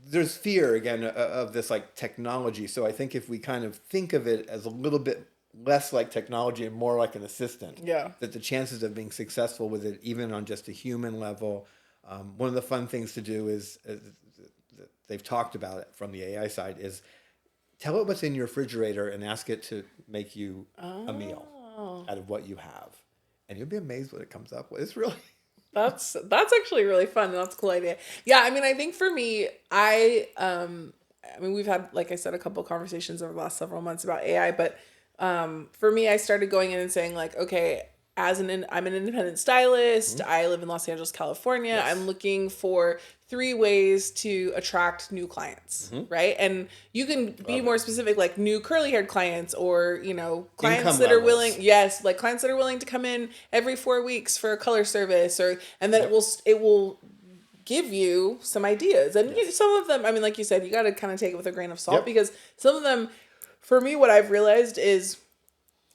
there's fear again of this like technology. So I think if we kind of think of it as a little bit less like technology and more like an assistant, that the chances of being successful with it, even on just a human level. One of the fun things to do is they've talked about it from the AI side is tell it what's in your refrigerator and ask it to make you a meal out of what you have. And you'll be amazed what it comes up with. It's really... That's actually really fun. That's a cool idea. Yeah, I mean, I think for me, I mean, we've had, like I said, a couple of conversations over the last several months about AI, but for me, I started going in and saying like, okay, I'm an independent stylist. I live in Los Angeles, California. Yes. I'm looking for 3 ways to attract new clients, right? And you can be more specific, like new curly haired clients, or, you know, clients Income that levels. are willing, like clients that are willing to come in every 4 weeks for a color service, and then it will give you some ideas. And some of them, I mean, like you said, you got to kind of take it with a grain of salt, because some of them, for me, what I've realized is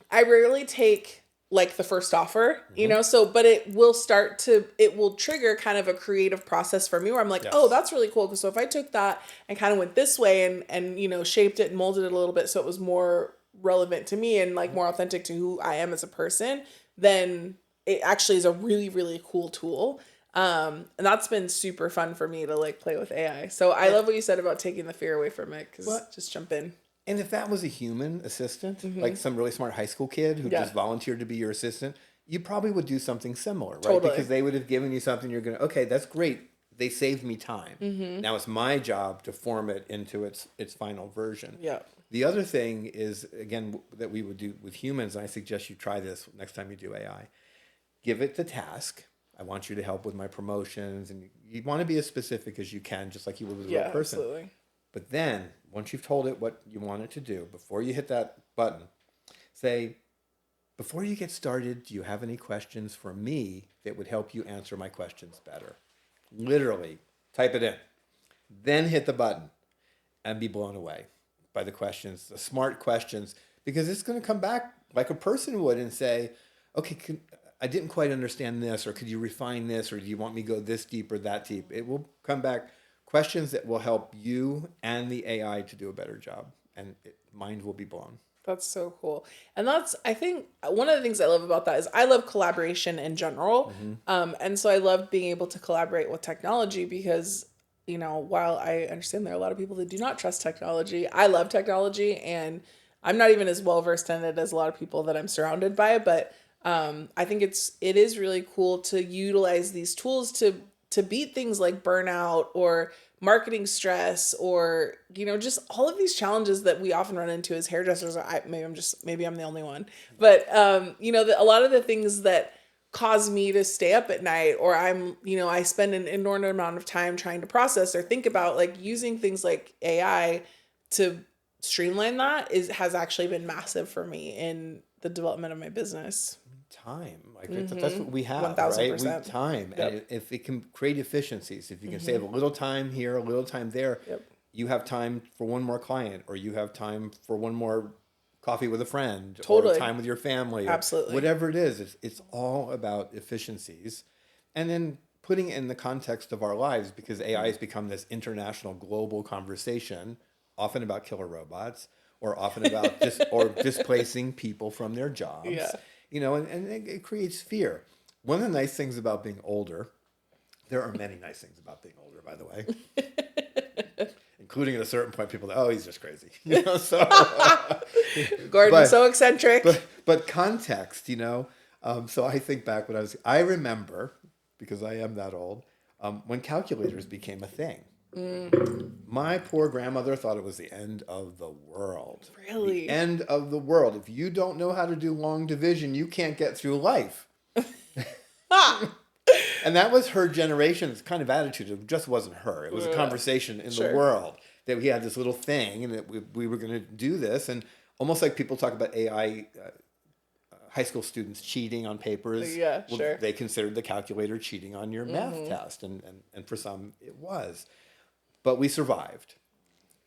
I rarely take like the first offer, you know, but it will trigger kind of a creative process for me where I'm like, oh, that's really cool. So if I took that and kind of went this way and, you know, shaped it and molded it a little bit so it was more relevant to me and like more authentic to who I am as a person, then it actually is a really, really cool tool. And that's been super fun for me to like play with AI. So I love what you said about taking the fear away from it, because just jump in. And if that was a human assistant, like some really smart high school kid who just volunteered to be your assistant, you probably would do something similar, right? Totally. Because they would have given you something you're going to, okay, that's great. They saved me time. Now it's my job to form it into its final version. Yeah. The other thing is, again, that we would do with humans, and I suggest you try this next time you do AI. Give it the task. I want you to help with my promotions. And you want to be as specific as you can, just like you would with a real person. Absolutely. But then, once you've told it what you want it to do, before you hit that button, say, before you get started, do you have any questions for me that would help you answer my questions better? Literally, type it in. Then hit the button and be blown away by the questions, the smart questions, because it's going to come back like a person would and say, okay, I didn't quite understand this, or could you refine this, or do you want me to go this deep or that deep? It will come back questions that will help you and the AI to do a better job, and mind will be blown. That's so cool. And I think one of the things I love about that is I love collaboration in general. And so I love being able to collaborate with technology because, while I understand there are a lot of people that do not trust technology, I love technology and I'm not even as well versed in it as a lot of people that I'm surrounded by. But I think it is really cool to utilize these tools to beat things like burnout or marketing stress or just all of these challenges that we often run into as hairdressers. Maybe I'm the only one, but a lot of the things that cause me to stay up at night, or I spend an inordinate amount of time trying to process or think about, like, using things like AI to streamline has actually been massive for me in the development of my business. Time, like that's what we have, 1000%. right? Time. Yep. And if it can create efficiencies, if you can save a little time here, a little time there, Yep. you have time for one more client, or you have time for one more coffee with a friend, Totally. or time with your family, or Absolutely. whatever it is. It's all about efficiencies, and then putting it in the context of our lives, because AI has become this international, global conversation, often about killer robots, or often about displacing people from their jobs. Yeah. And it creates fear. One of the nice things about being older, there are many nice things about being older, by the way, including at a certain point, people go, oh, he's just crazy. So Gordon's so eccentric. But context, so I think back when I remember, because I am that old, when calculators became a thing. My poor grandmother thought it was the end of the world. Really? The end of the world. If you don't know how to do long division, you can't get through life. And that was her generation's kind of attitude. It just wasn't her. It was a conversation in the world that we had this little thing and that we were going to do this. And almost like people talk about AI, high school students cheating on papers. Yeah, sure. They considered the calculator cheating on your math test. And for some, it was. But we survived.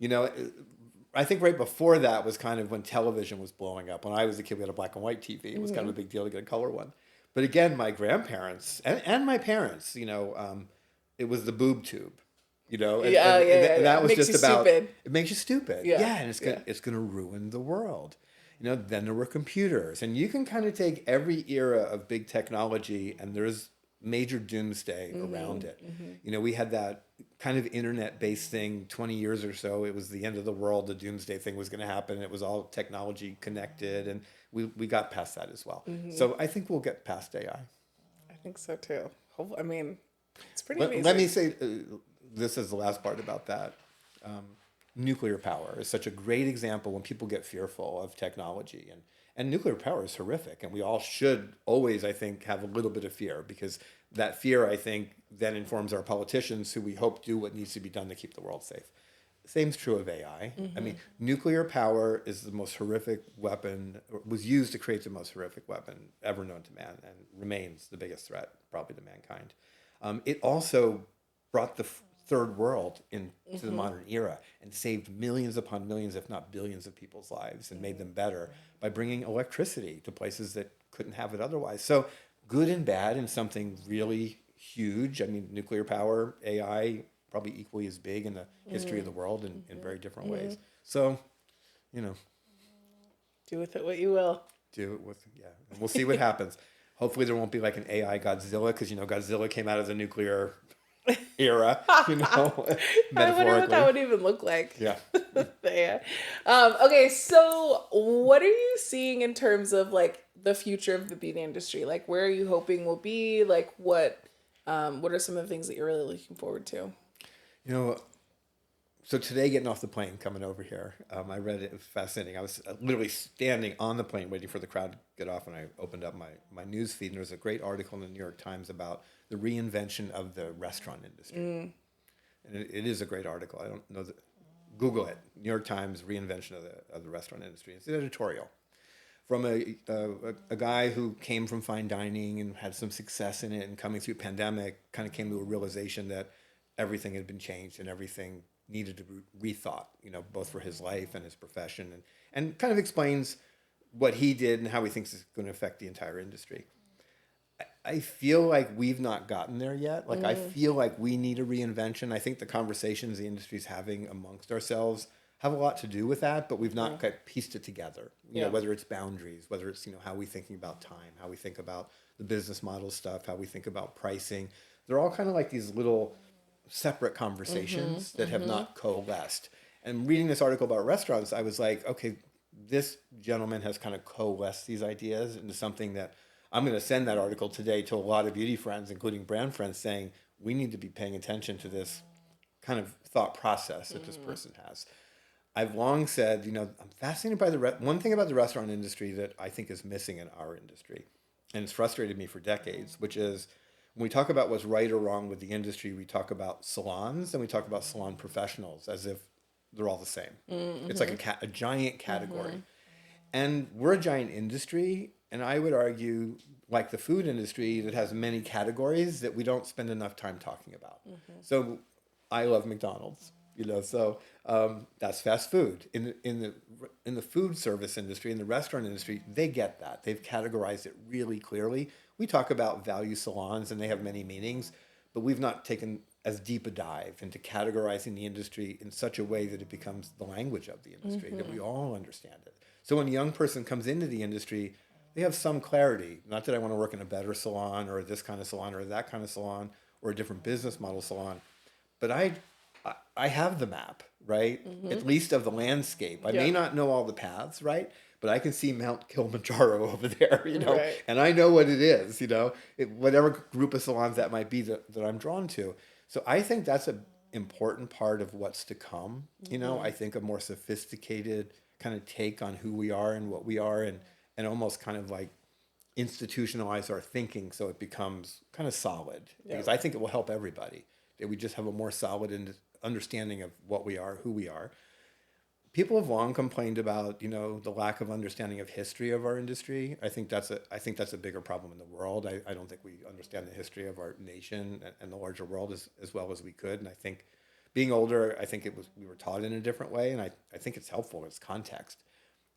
I think right before that was kind of when television was blowing up. When I was a kid, we had a black and white TV. It was kind of a big deal to get a color one. But again, my grandparents and my parents, it was the boob tube, and that was just about stupid. It makes you stupid. Yeah, and it's gonna ruin the world. Then there were computers, and you can kind of take every era of big technology, and there's major doomsday around it. We had that kind of internet-based thing 20 years or so. It was the end of the world. The doomsday thing was going to happen. It was all technology connected, and we got past that as well. So I think we'll get past AI. I think so too. It's pretty amazing. Let me say this is the last part about that. Nuclear power is such a great example when people get fearful of technology, and nuclear power is horrific, and we all should always, I think, have a little bit of fear, because that fear, I think, then informs our politicians, who we hope do what needs to be done to keep the world safe. Same's true of AI. I mean, nuclear power is the most horrific weapon, or was used to create the most horrific weapon ever known to man, and remains the biggest threat probably to mankind. It also brought the third world into the modern era and saved millions upon millions, if not billions, of people's lives, and made them better by bringing electricity to places that couldn't have it otherwise. So good and bad in something really huge. I mean, nuclear power, AI, probably equally as big in the history of the world in very different ways. So, do with it what you will. Do it with, and we'll see what happens. Hopefully there won't be like an AI Godzilla, because, Godzilla came out of the nuclear era, metaphorically. I wonder what that would even look like. Yeah. Yeah. Okay, so what are you seeing in terms of like the future of the beauty industry? Like, where are you hoping will be? Like, what are some of the things that you're really looking forward to? So today, getting off the plane, coming over here, I read it. It was fascinating. I was literally standing on the plane waiting for the crowd to get off, and I opened up my news feed, and there was a great article in the New York Times about the reinvention of the restaurant industry. And it is a great article. I don't know that. Google it. New York Times reinvention of the restaurant industry. It's an editorial from a guy who came from fine dining and had some success in it, and coming through pandemic, kind of came to a realization that everything had been changed and everything needed to be rethought, both for his life and his profession, and kind of explains what he did and how he thinks it's going to affect the entire industry. I feel like we've not gotten there yet. I feel like we need a reinvention. I think the conversations the industry's having amongst ourselves have a lot to do with that, but we've not kind of pieced it together. You know, Yeah. whether it's boundaries, whether it's, you know, how we thinking about time, how we think about the business model stuff, how we think about pricing. They're all kind of like these little separate conversations that have not coalesced. And reading this article about restaurants, I was like, okay, this gentleman has kind of coalesced these ideas into something that I'm going to send that article today to a lot of beauty friends, including brand friends, saying we need to be paying attention to this kind of thought process that this person has. I've long said, you know, I'm fascinated by one thing about the restaurant industry that I think is missing in our industry, and it's frustrated me for decades, which is when we talk about what's right or wrong with the industry, we talk about salons and we talk about salon professionals as if they're all the same. It's like a giant category. And we're a giant industry, and I would argue, like the food industry that has many categories that we don't spend enough time talking about. So I love McDonald's, you know, so that's fast food. In the food service industry, in the restaurant industry, they get that. They've categorized it really clearly. We talk about value salons, and they have many meanings, but we've not taken as deep a dive into categorizing the industry in such a way that it becomes the language of the industry, that we all understand it. So when a young person comes into the industry, they have some clarity. Not that I want to work in a better salon or this kind of salon or that kind of salon or a different business model salon, but I have the map, right? At least of the landscape. I may not know all the paths, right? But I can see Mount Kilimanjaro over there, you know, and I know what it is, you know, whatever group of salons that might be that I'm drawn to. So I think that's an important part of what's to come. You know, I think a more sophisticated kind of take on who we are and what we are, and almost kind of like institutionalize our thinking so it becomes kind of solid. Because I think it will help everybody. That we just have a more solid understanding of what we are, who we are. People have long complained about, you know, the lack of understanding of history of our industry. I think that's a bigger problem in the world. I don't think we understand the history of our nation and the larger world as well as we could. And I think being older, I think we were taught in a different way, and I think it's helpful as context.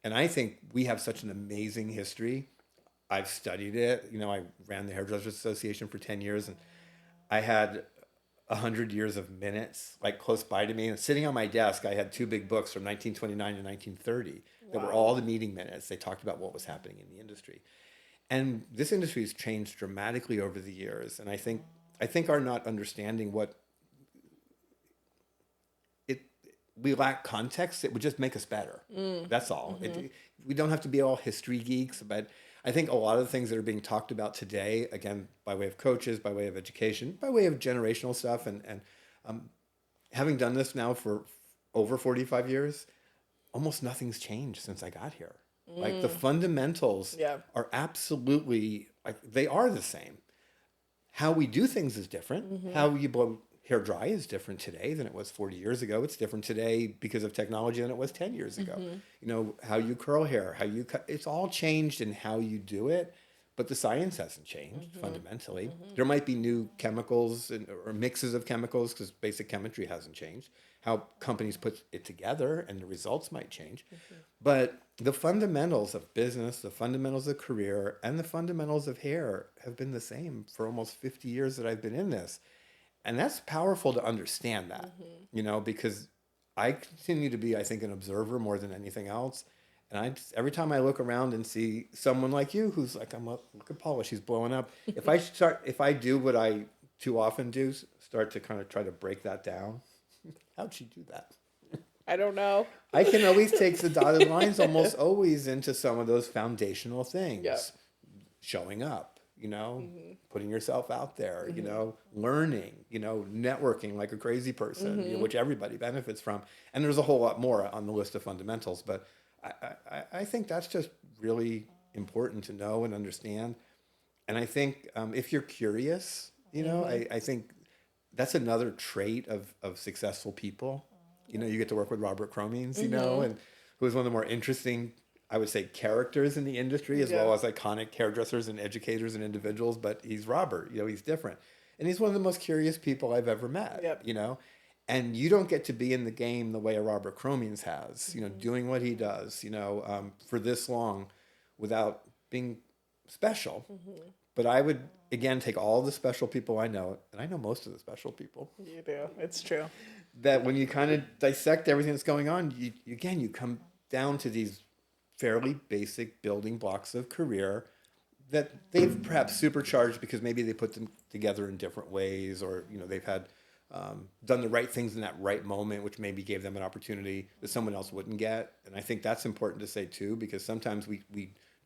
And I think we have such an amazing history. I've studied it. You know, I ran the Hairdressers Association for 10 years, and I had 100 years of minutes like close by to me, and sitting on my desk I had two big books from 1929 to 1930 that were all the meeting minutes. They talked about what was happening in the industry, and this industry has changed dramatically over the years. And I think our not understanding what it we lack context. It would just make us better. That's all. We don't have to be all history geeks, but I think a lot of the things that are being talked about today, again, by way of coaches, by way of education, by way of generational stuff, and having done this now for over 45 years, almost nothing's changed since I got here. Like the fundamentals are absolutely, like they are the same. How we do things is different. How you blow hair dry is different today than it was 40 years ago. It's different today because of technology than it was 10 years ago. You know, how you curl hair, how you cut, it's all changed in how you do it, but the science hasn't changed fundamentally. There might be new chemicals or mixes of chemicals because basic chemistry hasn't changed. How companies put it together and the results might change. But the fundamentals of business, the fundamentals of career, and the fundamentals of hair have been the same for almost 50 years that I've been in this. And that's powerful to understand that, you know, because I continue to be, I think, an observer more than anything else. And every time I look around and see someone like you who's like, look at Paula, she's blowing up. If I do what I too often do, start to kind of try to break that down. How'd she do that? I don't know. I can always take the dotted lines almost always into some of those foundational things. Showing up. You know, putting yourself out there, you know, learning, you know, networking like a crazy person, you know, which everybody benefits from. And there's a whole lot more on the list of fundamentals. But I think that's just really important to know and understand. And I think if you're curious, you know, I think that's another trait of successful people. You know, you get to work with Robert Cromines, you know, and who is one of the more interesting, I would say, characters in the industry, as well as iconic hairdressers and educators and individuals. But he's Robert, you know, he's different. And he's one of the most curious people I've ever met, you know. And you don't get to be in the game the way a Robert Cromines has, you know, doing what he does, you know, for this long without being special. But I would, again, take all the special people I know, and I know most of the special people. You do. It's true. that when you kind of dissect everything that's going on, you come down to these fairly basic building blocks of career that they've perhaps supercharged because maybe they put them together in different ways, or they've had done the right things in that right moment, which maybe gave them an opportunity that someone else wouldn't get. And I think that's important to say too, because sometimes we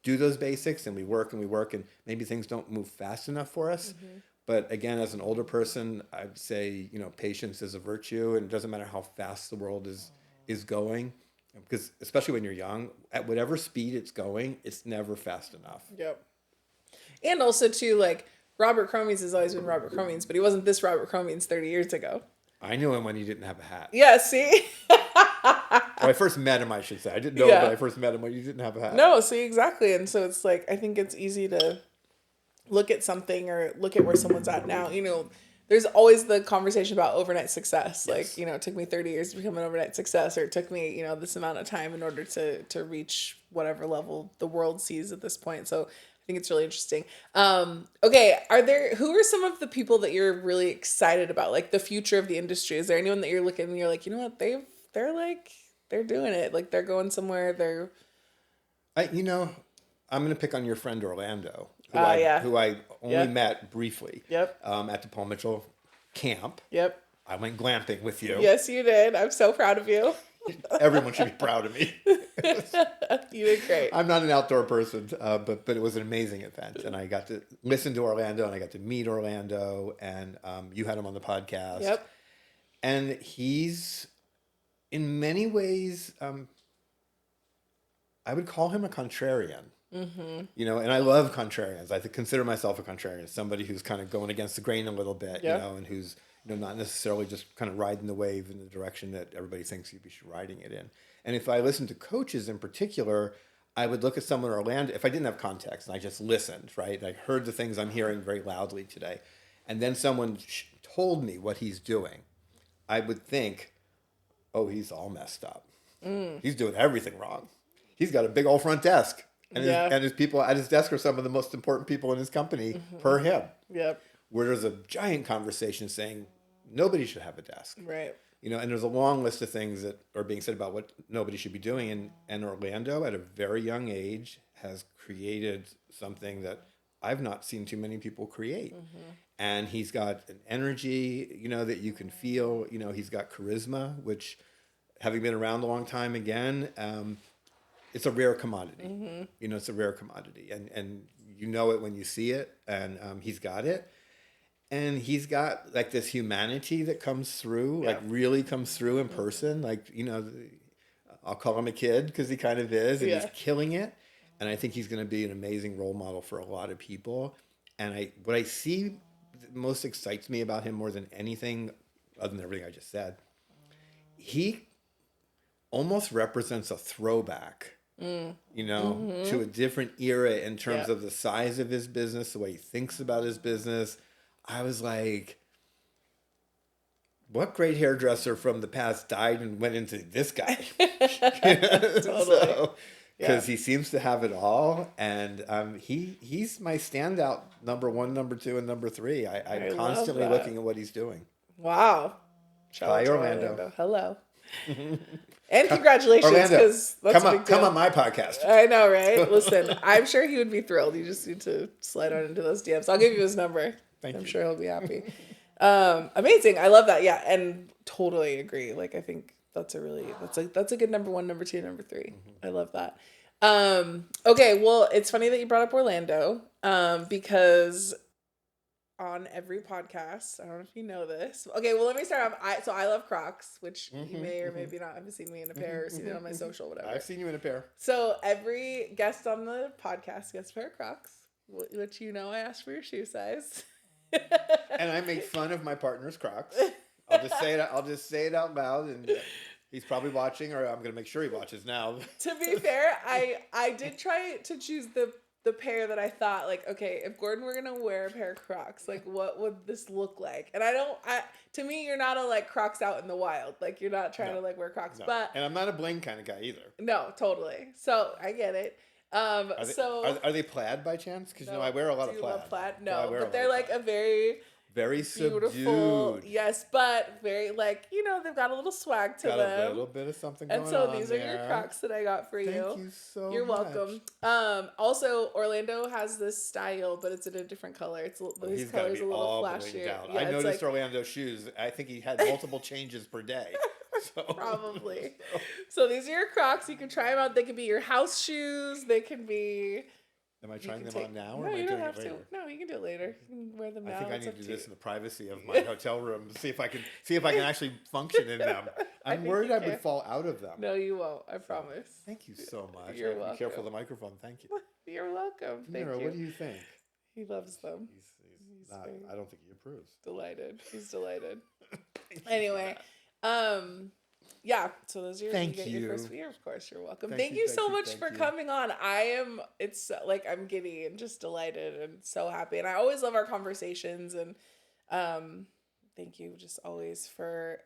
do those basics and we work and maybe things don't move fast enough for us. Mm-hmm. But again, as an older person, I'd say, patience is a virtue, and it doesn't matter how fast the world is going, because especially when you're young, at whatever speed it's going, it's never fast enough. Yep. And also too, like, Robert Cromeans has always been Robert Cromeans, but he wasn't this Robert Cromeans 30 years ago. I knew him when he didn't have a hat. Yeah, see? When I first met him, I should say. I didn't know him when I first met him when he didn't have a hat. No, see, exactly. And so it's like, I think it's easy to look at something or look at where someone's at now. There's always the conversation about overnight success. Yes. Like, it took me 30 years to become an overnight success, or it took me, this amount of time in order to reach whatever level the world sees at this point. So I think it's really interesting. Okay, who are some of the people that you're really excited about, like the future of the industry? Is there anyone that you're looking and you're like, you know what, they're doing it, like they're going somewhere, I'm going to pick on your friend Orlando, who I only met briefly. Yep. At the Paul Mitchell camp. Yep. I went glamping with you. Yes, you did. I'm so proud of you. Everyone should be proud of me. You did great. I'm not an outdoor person, but it was an amazing event, and I got to listen to Orlando, and I got to meet Orlando, and you had him on the podcast. Yep. And he's, in many ways, I would call him a contrarian. Mm-hmm. And I love contrarians. I consider myself a contrarian, somebody who's kind of going against the grain a little bit, yep. And who's not necessarily just kind of riding the wave in the direction that everybody thinks you should be riding it in. And if I listen to coaches in particular, I would look at someone Orlando, if I didn't have context and I just listened, right? And I heard the things I'm hearing very loudly today, and then someone told me what he's doing, I would think, oh, he's all messed up. He's doing everything wrong. He's got a big old front desk. And his people at his desk are some of the most important people in his company per him. Yep. Where there's a giant conversation saying nobody should have a desk. Right. And there's a long list of things that are being said about what nobody should be doing. And Orlando, at a very young age, has created something that I've not seen too many people create. Mm-hmm. And he's got an energy, that you can feel. He's got charisma, which, having been around a long time again, it's a rare commodity. Mm-hmm. It's a rare commodity. And it when you see it. And he's got it. And he's got like this humanity that comes through, like really comes through in person. Like, I'll call him a kid because he kind of is, and he's killing it. And I think he's going to be an amazing role model for a lot of people. And what I see that most excites me about him more than anything, other than everything I just said, he almost represents a throwback, to a different era in terms of the size of his business, the way he thinks about his business. I was like, what great hairdresser from the past died and went into this guy? Totally. Because he seems to have it all. And he's my standout number 1, number 2, and number 3. I'm constantly looking at what he's doing. Wow. Hi, Orlando. Hello. And congratulations, because that's a big deal. Come on my podcast. I know, right? Listen, I'm sure he would be thrilled. You just need to slide on into those DMs. I'll give you his number. I'm sure he'll be happy. Amazing. I love that. Yeah, and totally agree. Like, I think that's a good number 1, number 2, number 3. Mm-hmm. I love that. Okay, well, it's funny that you brought up Orlando, because on every podcast, I don't know if you know this. Okay, well, let me start off. I love Crocs, which you may or maybe not have seen me in a pair or seen it on my social, whatever. I've seen you in a pair. So every guest on the podcast gets a pair of Crocs, which I asked for your shoe size. And I make fun of my partner's Crocs. I'll just say it out loud, and he's probably watching, or I'm going to make sure he watches now. To be fair, I did try to choose the pair that I thought, like, okay, if Gordon were going to wear a pair of Crocs, like, what would this look like? And to me, you're not a Crocs out in the wild. Like, you're not trying to wear Crocs, but. And I'm not a bling kind of guy either. No, totally. So I get it. Are they plaid by chance? Because I wear a lot of plaid. Love plaid? No, but they're like a very Very beautiful. subdued. Yes, but very like, they've got a little swag to Got them. a little bit of something And going so on these there. are your Crocs that I got for you. Thank you so You're much. welcome. Also, Orlando has this style, but it's in a different color. His color's a little flashier. Out. Yeah, I noticed Orlando's shoes. I think he had multiple changes per day. So. Probably. So these are your Crocs. You can try them out. They can be your house shoes. They can be... Am I trying them on now, or am I you doing don't have it later? to. No, you can do it later. You can wear them now. I think I It's need up to do to this you. in the privacy of my hotel room to see if I can actually function in them. I'm worried I would fall out of them. No, you won't. I promise. Thank you so much. You're Be welcome. careful of the microphone. Thank you. You're welcome. Thank you. What do you think? He loves them. He's not. I don't think he approves. Delighted. He's delighted. Anyway, yeah. So those are your. Thank get you. Your first year, of course. You're welcome. Thank you so much for coming on. It's like I'm giddy and just delighted and so happy. And I always love our conversations and, thank you just always for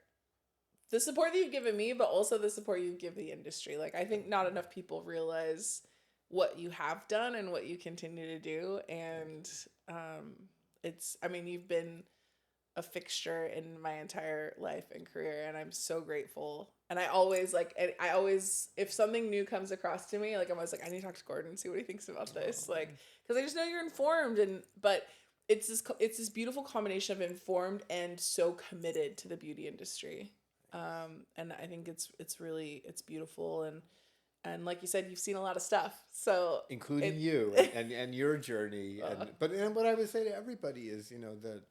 the support that you've given me, but also the support you give the industry. Like I think not enough people realize what you have done and what you continue to do. And, you've been a fixture in my entire life and career, and I'm so grateful. And I always if something new comes across to me, like I'm always like, I need to talk to Gordon and see what he thinks about this, like because I just know you're informed, but it's this beautiful combination of informed and so committed to the beauty industry, and I think it's really beautiful, and like you said, you've seen a lot of stuff, so including you and your journey, and what I would say to everybody is that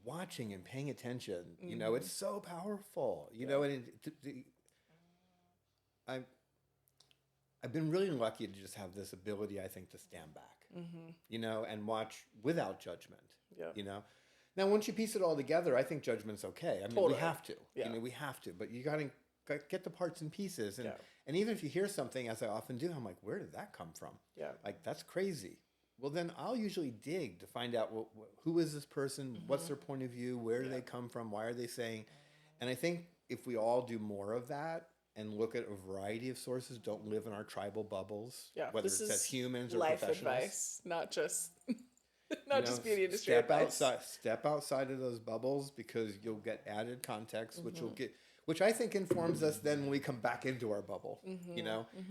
watching and paying attention, it's so powerful, and I've been really lucky to just have this ability, I think, to stand back, and watch without judgment, Now, once you piece it all together, I think judgment's okay. I mean, totally. we have to, we have to, but you got to get the parts and pieces, and even if you hear something, as I often do, I'm like, where did that come from? Yeah. Like, that's crazy. Well, then I'll usually dig to find out who is this person, what's their point of view, where do they come from, why are they saying, and I think if we all do more of that and look at a variety of sources, don't live in our tribal bubbles, whether it's as humans or life professionals. Advice, not just just beauty industry advice. Step outside of those bubbles, because you'll get added context, which I think informs us then when we come back into our bubble.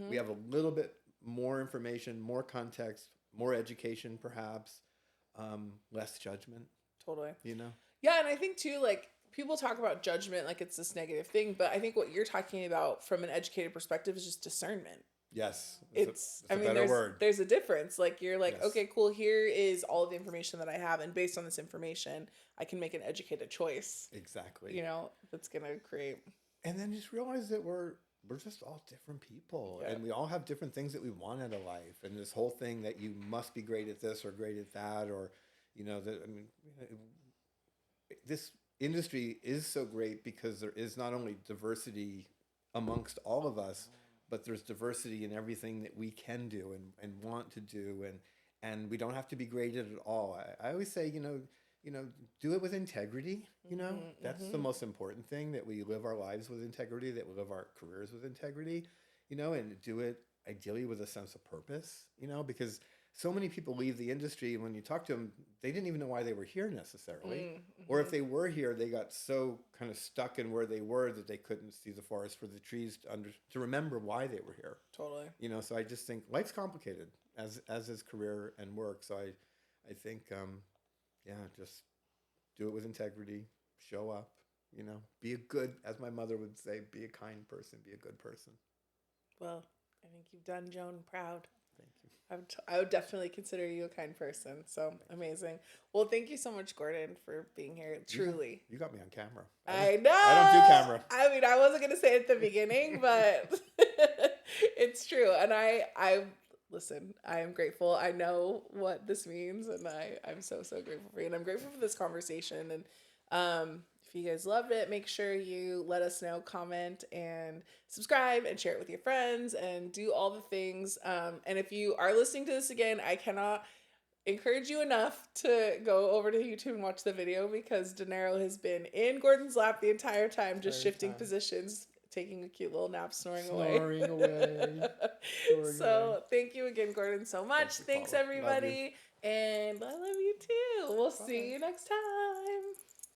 We have a little bit more information, more context, more education, perhaps, less judgment. Totally. Yeah, and I think too, like people talk about judgment like it's this negative thing, but I think what you're talking about from an educated perspective is just discernment. Yes, it's a better word. There's a difference. Like you're like, okay, cool. Here is all of the information that I have, and based on this information, I can make an educated choice. Exactly. That's gonna create. And then just realize that we're just all different people, and we all have different things that we want out of life. And this whole thing that you must be great at this or great at that, or this industry is so great because there is not only diversity amongst all of us, but there's diversity in everything that we can do and want to do, and we don't have to be great at it all. I always say, do it with integrity. That's the most important thing, that we live our lives with integrity, that we live our careers with integrity, and do it ideally with a sense of purpose, because so many people leave the industry, and when you talk to them, they didn't even know why they were here necessarily. Or if they were here, they got so kind of stuck in where they were that they couldn't see the forest for the trees to remember why they were here. Totally. So I just think life's complicated, as is career and work. So I think, just do it with integrity, show up, be a good, as my mother would say, be a kind person, be a good person. Well, I think you've done Joan proud. Thank you. I would definitely consider you a kind person. So amazing. Well, thank you so much, Gordon, for being here. Truly. You got me on camera. I know. I don't do camera. I mean, I wasn't going to say it at the beginning, but it's true. And listen, I am grateful. I know what this means, and I'm so, so grateful for you. And I'm grateful for this conversation. And if you guys loved it, make sure you let us know, comment, and subscribe, and share it with your friends, and do all the things. And if you are listening to this again, I cannot encourage you enough to go over to YouTube and watch the video, because De Niro has been in Gordon's lap the entire time, just shifting positions, taking a cute little nap, snoring away. So thank you again, Gordon, so much. Thanks everybody. And I love you too. We'll see you next time.